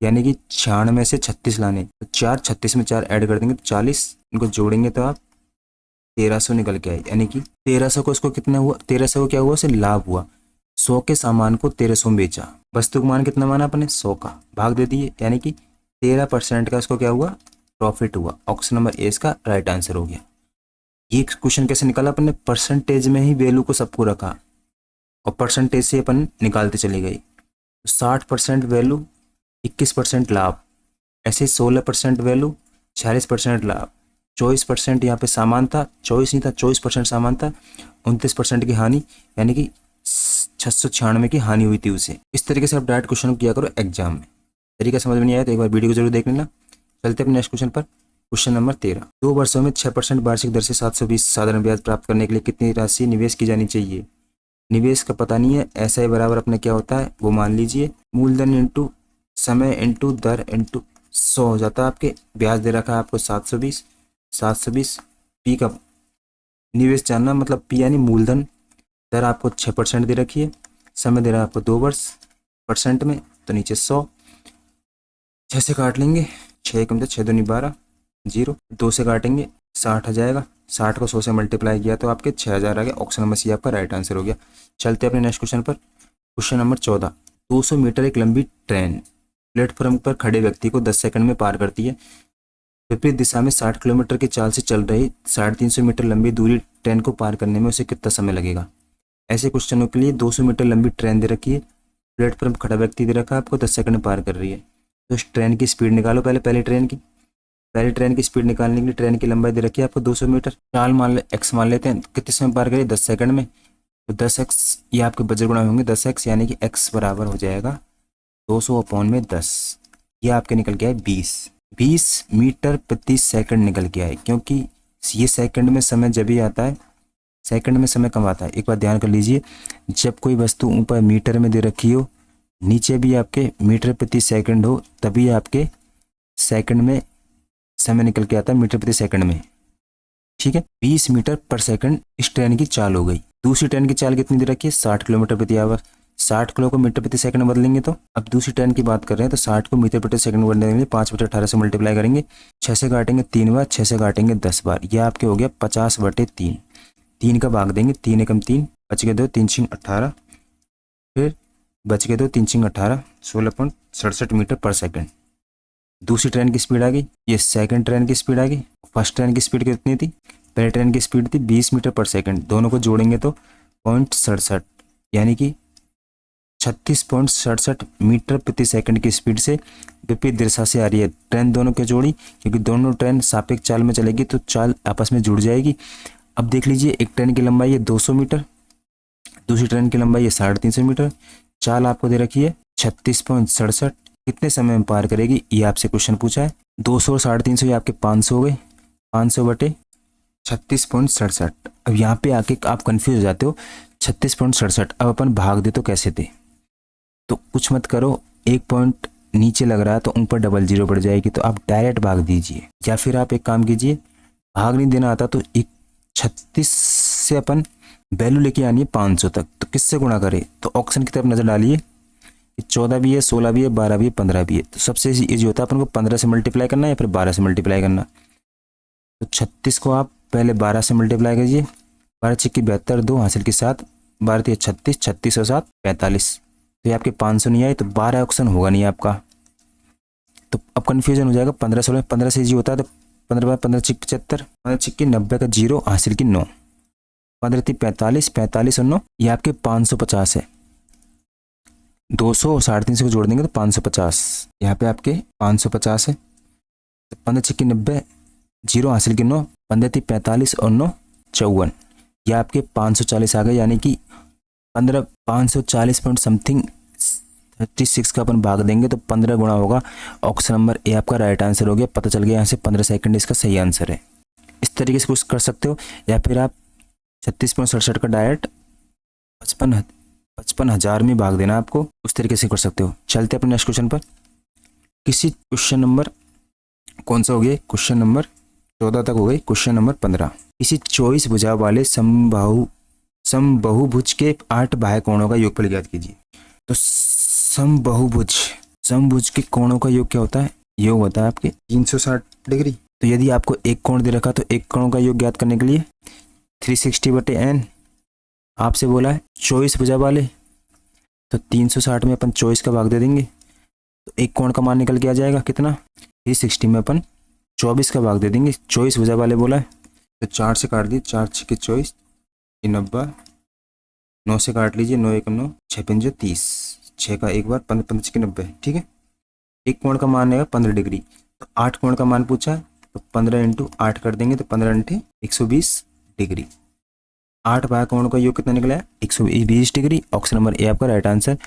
A: यानी कि 96 से 36 लाने, तो 4 36 में 4 ऐड कर देंगे तो 40, इनको जोड़ेंगे तो आप 1300 निकल के आए, यानी कि 1300 को उसको कितना हुआ, 1300 को क्या हुआ, उसे लाभ हुआ। 100 के सामान को 1300 में बेचा, वस्तु का मान कितना माना अपने 100 का, भाग दे दिए, यानी कि 13% का उसको क्या हुआ प्रॉफिट हुआ। ऑप्शन नंबर ए इसका राइट आंसर हो गया। ये क्वेश्चन कैसे निकाला अपने, परसेंटेज में ही वैल्यू को सबको रखा और परसेंटेज से अपन निकालते चले गए। 60% वैल्यू 21% लाभ, ऐसे 16% वैल्यू 46% लाभ, 24% यहाँ पे सामान था, 24 नहीं था 24% सामान था, 29% की हानि, यानी कि 696 की हानि हुई थी उसे। इस तरीके से आप डायरेक्ट क्वेश्चन किया करो एग्जाम में। तरीका समझ में नहीं आया तो एक बार वीडियो को जरूर देख लेना। चलते अपने नेक्स्ट क्वेश्चन पर। क्वेश्चन नंबर 13, 2 वर्षों में 6% वार्षिक दर से 720 साधारण ब्याज प्राप्त करने के लिए कितनी राशि निवेश की जानी चाहिए। निवेश का पता नहीं है, ऐसा ही बराबर अपने क्या होता है वो मान लीजिए, मूलधन इंटू समय इंटू दर इंटू 100 हो जाता है। आपके ब्याज दे रखा है आपको 720 पी का निवेश जानना, मतलब पी यानी मूलधन, दर आपको 6% दे रखी है, समय दे रहा है आपको 2 वर्ष परसेंट में, तो नीचे 100, 6 से काट लेंगे, 6 कम से 6 दूनी 12, 0, 2 से काटेंगे 60 आ जाएगा, 60 को 100 से मल्टीप्लाई किया तो आपके 6000 आ गया। ऑप्शन नंबर सी आपका राइट आंसर हो गया। चलते अपने नेक्स्ट क्वेश्चन पर। क्वेश्चन नंबर 14, 200 मीटर एक लंबी ट्रेन प्लेटफॉर्म पर खड़े व्यक्ति को 10 सेकंड में पार करती है। विपरीत दिशा में 60 किलोमीटर की चाल से चल रही 350 मीटर लंबी दूरी ट्रेन को पार करने में उसे कितना समय लगेगा। ऐसे क्वेश्चनों के लिए 200 मीटर लंबी ट्रेन दे रखी है, प्लेटफॉर्म खड़ा व्यक्ति दे रखा है, आपको 10 सेकंड में पार कर रही है। तो इस ट्रेन की स्पीड निकालो पहले ट्रेन की स्पीड निकालने के लिए ट्रेन की लंबाई दे रखी है आपको 200 मीटर, चाल एक्स मान लेते हैं, कितने समय पार करिए 10 सेकंड में, तो 10x ये आपके बजट गुणा होंगे 10x, यानी कि x बराबर हो जाएगा 200/10, ये आपके निकल के आए 20 मीटर प्रति सेकंड निकल के आए, क्योंकि ये सेकंड में समय जब ही आता है, सेकंड में समय कम आता है। एक बात ध्यान कर लीजिए, जब कोई वस्तु ऊपर मीटर में दे रखी हो, नीचे भी आपके मीटर प्रति सेकंड हो, तभी आपके सेकंड में समय निकल के आता है मीटर प्रति सेकंड में, ठीक है। 20 मीटर पर सेकंड इस ट्रेन की चाल हो गई। दूसरी ट्रेन की चाल कितनी दे रखी है 60 किलोमीटर प्रति आवर, 60 किलो को मीटर प्रति सेकंड बदलेंगे तो, अब दूसरी ट्रेन की बात कर रहे हैं तो 60 को मीटर प्रति सेकंड बदलने के लिए 5 बटे 18 से मल्टीप्लाई करेंगे, 6 से काटेंगे 3 बार, 6 से काटेंगे 10 बार, यह आपके हो गया 50/3, 3 का भाग देंगे, 3 एकम 3, बच गए 2, 3 छिंग 18, फिर बच गए 2, 3 छिंग 18, 16.67 मीटर पर सेकंड। दूसरी ट्रेन की स्पीड आ गई, ये सेकंड ट्रेन की स्पीड आ गई। फर्स्ट ट्रेन की स्पीड कितनी थी, पहले ट्रेन की स्पीड थी 20 मीटर पर सेकंड, दोनों को जोड़ेंगे तो 0.67, यानी कि 36.67 मीटर प्रति सेकंड की स्पीड से विपरीत दिशा से आ रही है ट्रेन। दोनों के जोड़ी, क्योंकि दोनों ट्रेन सापेक्ष चाल में चलेगी तो चाल आपस में जुड़ जाएगी। अब देख लीजिए, एक ट्रेन की लंबाई है 200 मीटर, दूसरी ट्रेन की लंबाई है 350 मीटर, चाल आपको दे रखी है 36.67, कितने समय में पार करेगी ये आपसे क्वेश्चन पूछा है। 200 और 350 ये आपके 500 हो गए, 500/36.67। अब यहाँ पे आके आप कंफ्यूज हो जाते हो, 36.67 अब अपन भाग दे तो कैसे दे, तो कुछ मत करो, एक पॉइंट नीचे लग रहा है तो ऊपर डबल 0 बढ़ जाएगी, तो आप डायरेक्ट भाग दीजिए, या फिर आप एक काम कीजिए, भाग नहीं देना आता तो 36 से अपन वैल्यू लेके आनी है 500 तक, तो किससे गुणा करें, तो ऑप्शन की तरफ नजर डालिए, 14 भी है, 16 भी है, 12 भी है, 15 भी है, तो सबसे इजी होता है अपन को 15 से मल्टीप्लाई करना या फिर 12 से मल्टीप्लाई करना। तो 36 को आप पहले 12 से मल्टीप्लाई कीजिए, 12 छिक्की 72, 2 हासिल के 7, 12 3 36, 36 और 7 45, तो ये आपके 500 नहीं आए, तो 12 ऑप्शन होगा नहीं आपका, तो अब कन्फ्यूजन हो जाएगा। 15 16, 15 से इजी होता है, तो 15 15 छिक्की 75, 15 छिक्की 90 का 0 हासिल की 9, 15 3 45, 45 और 9, ये आपके 550 है। 200 और 350 को जोड़ देंगे तो 550, यहाँ पे आपके 550 है। तो 15 छक्के 90, 0 हासिल के 9, 15 × 45 और 9 54, ये आपके 540 आ गए। यानी कि 540 पॉइंट समथिंग 36 का अपन भाग देंगे तो 15 गुना होगा। ऑप्शन नंबर ए आपका राइट आंसर हो गया। पता चल गया यहाँ से 15 सेकंड इसका सही आंसर है। इस तरीके से कुछ कर सकते हो, या फिर आप 36.67 का डायरेक्ट 55,000 में भाग देना आपको, उस तरीके से कर सकते हो। चलते अपने नेक्स्ट क्वेश्चन पर। किसी क्वेश्चन नंबर कौन सा हो गया, क्वेश्चन नंबर 14 तक हो गई। क्वेश्चन नंबर 15, किसी 24 भुजा वाले समबाहुभुज के 8 बाह्य कोणों का योगफल ज्ञात कीजिए। तो समभुज के कोणों का योग क्या होता है, योग होता है आपके 360 डिग्री। तो यदि आपको एक कोण दे रखा तो एक कोण का योग ज्ञात करने के लिए 360/n आपसे बोला है 24 भुजा वाले, तो 360 में अपन 24 का भाग दे देंगे तो एक कोण का मान निकल के आ जाएगा कितना, 360 में अपन 24 का भाग दे देंगे। 24 भुजा वाले बोला है तो 4 से काट दिए, 4 × 24 90, 9 से काट लीजिए, 9 × 1 9, 6 × 5 30, 6 का एक बार 15 × 90, ठीक है। एक कोण का मान है 15 डिग्री, तो 8 कोण का मान पूछा है तो 15 × 8 कर देंगे तो 15 × 120 डिग्री। 8 बाह्य कोण का योग कितना निकला है, 120 डिग्री। ऑप्शन नंबर ए आपका राइट आंसर।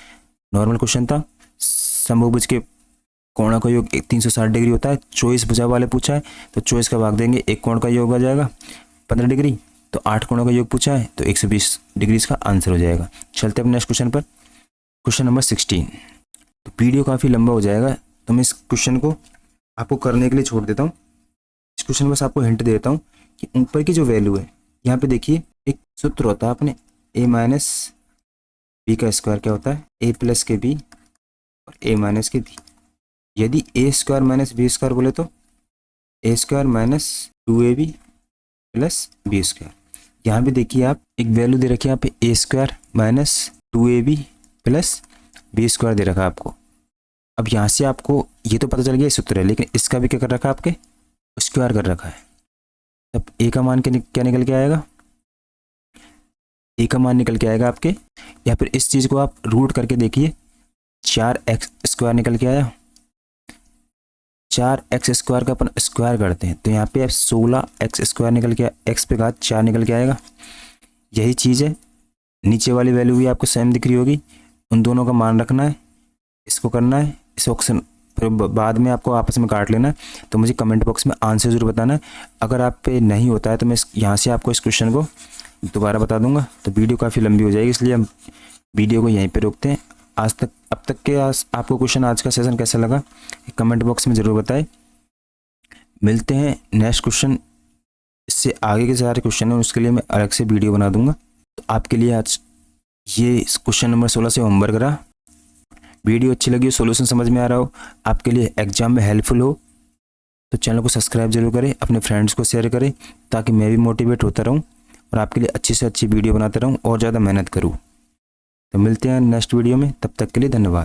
A: नॉर्मल क्वेश्चन था, समभुज के कोण का योग 360 डिग्री होता है। 24 भुजा वाले पूछा है तो 24 का भाग देंगे, एक कोण का योग आ जाएगा 15 डिग्री, तो 8 कोणों का योग पूछा है तो 120 डिग्री इसका आंसर हो जाएगा। चलते हैं नेक्स्ट क्वेश्चन पर, क्वेश्चन नंबर 16। तो वीडियो काफ़ी लंबा हो जाएगा तो मैं इस क्वेश्चन को आपको करने के लिए छोड़ देता हूँ। इस क्वेश्चन में बस आपको हिंट देता हूँ कि ऊपर की जो वैल्यू है, यहाँ पे देखिए एक सूत्र होता है अपने a - b का स्क्वायर क्या होता है, a + के b और a - के b। यदि a² - b² बोले तो a² - 2ab + b²। यहाँ पे देखिए आप एक वैल्यू दे रखी है यहाँ पे a² - 2ab + b² दे रखा है आपको। अब यहाँ से आपको ये तो पता चल गया सूत्र है, लेकिन इसका भी क्या कर रखा है आपके, स्क्वायर कर रखा है। तब a का मान क्या निकल के आएगा, a का मान निकल के आएगा आपके, या फिर इस चीज़ को आप रूट करके देखिए, 4x² निकल के आया। 4x² का अपन स्क्वायर करते हैं तो यहाँ पे 16x² निकल के, x पे घात 4 निकल के आएगा। यही चीज़ है, नीचे वाली वैल्यू भी आपको सेम दिख रही होगी। उन दोनों का मान रखना है, इसको करना है, इस ऑप्शन फिर बाद में आपको आपस में काट लेना है। तो मुझे कमेंट बॉक्स में आंसर ज़रूर बताना है। अगर आप पे नहीं होता है तो मैं यहाँ से आपको इस क्वेश्चन को दोबारा बता दूंगा। तो वीडियो काफ़ी लंबी हो जाएगी, इसलिए हम वीडियो को यहीं पे रोकते हैं। अब तक के आपको क्वेश्चन आज का सेशन कैसा लगा कमेंट बॉक्स में ज़रूर बताएं। मिलते हैं नेक्स्ट क्वेश्चन, इससे आगे के सारे क्वेश्चन हैं उसके लिए मैं अलग से वीडियो बना दूंगा। तो आपके लिए आज ये क्वेश्चन नंबर 16 से होमवर्क रहा। वीडियो अच्छी लगी हो, सॉल्यूशन समझ में आ रहा हो, आपके लिए एग्जाम में हेल्पफुल हो, तो चैनल को सब्सक्राइब जरूर करें, अपने फ्रेंड्स को शेयर करें, ताकि मैं भी मोटिवेट होता रहूं और आपके लिए अच्छी से अच्छी वीडियो बनाता रहूं और ज़्यादा मेहनत करूं। तो मिलते हैं नेक्स्ट वीडियो में, तब तक के लिए धन्यवाद।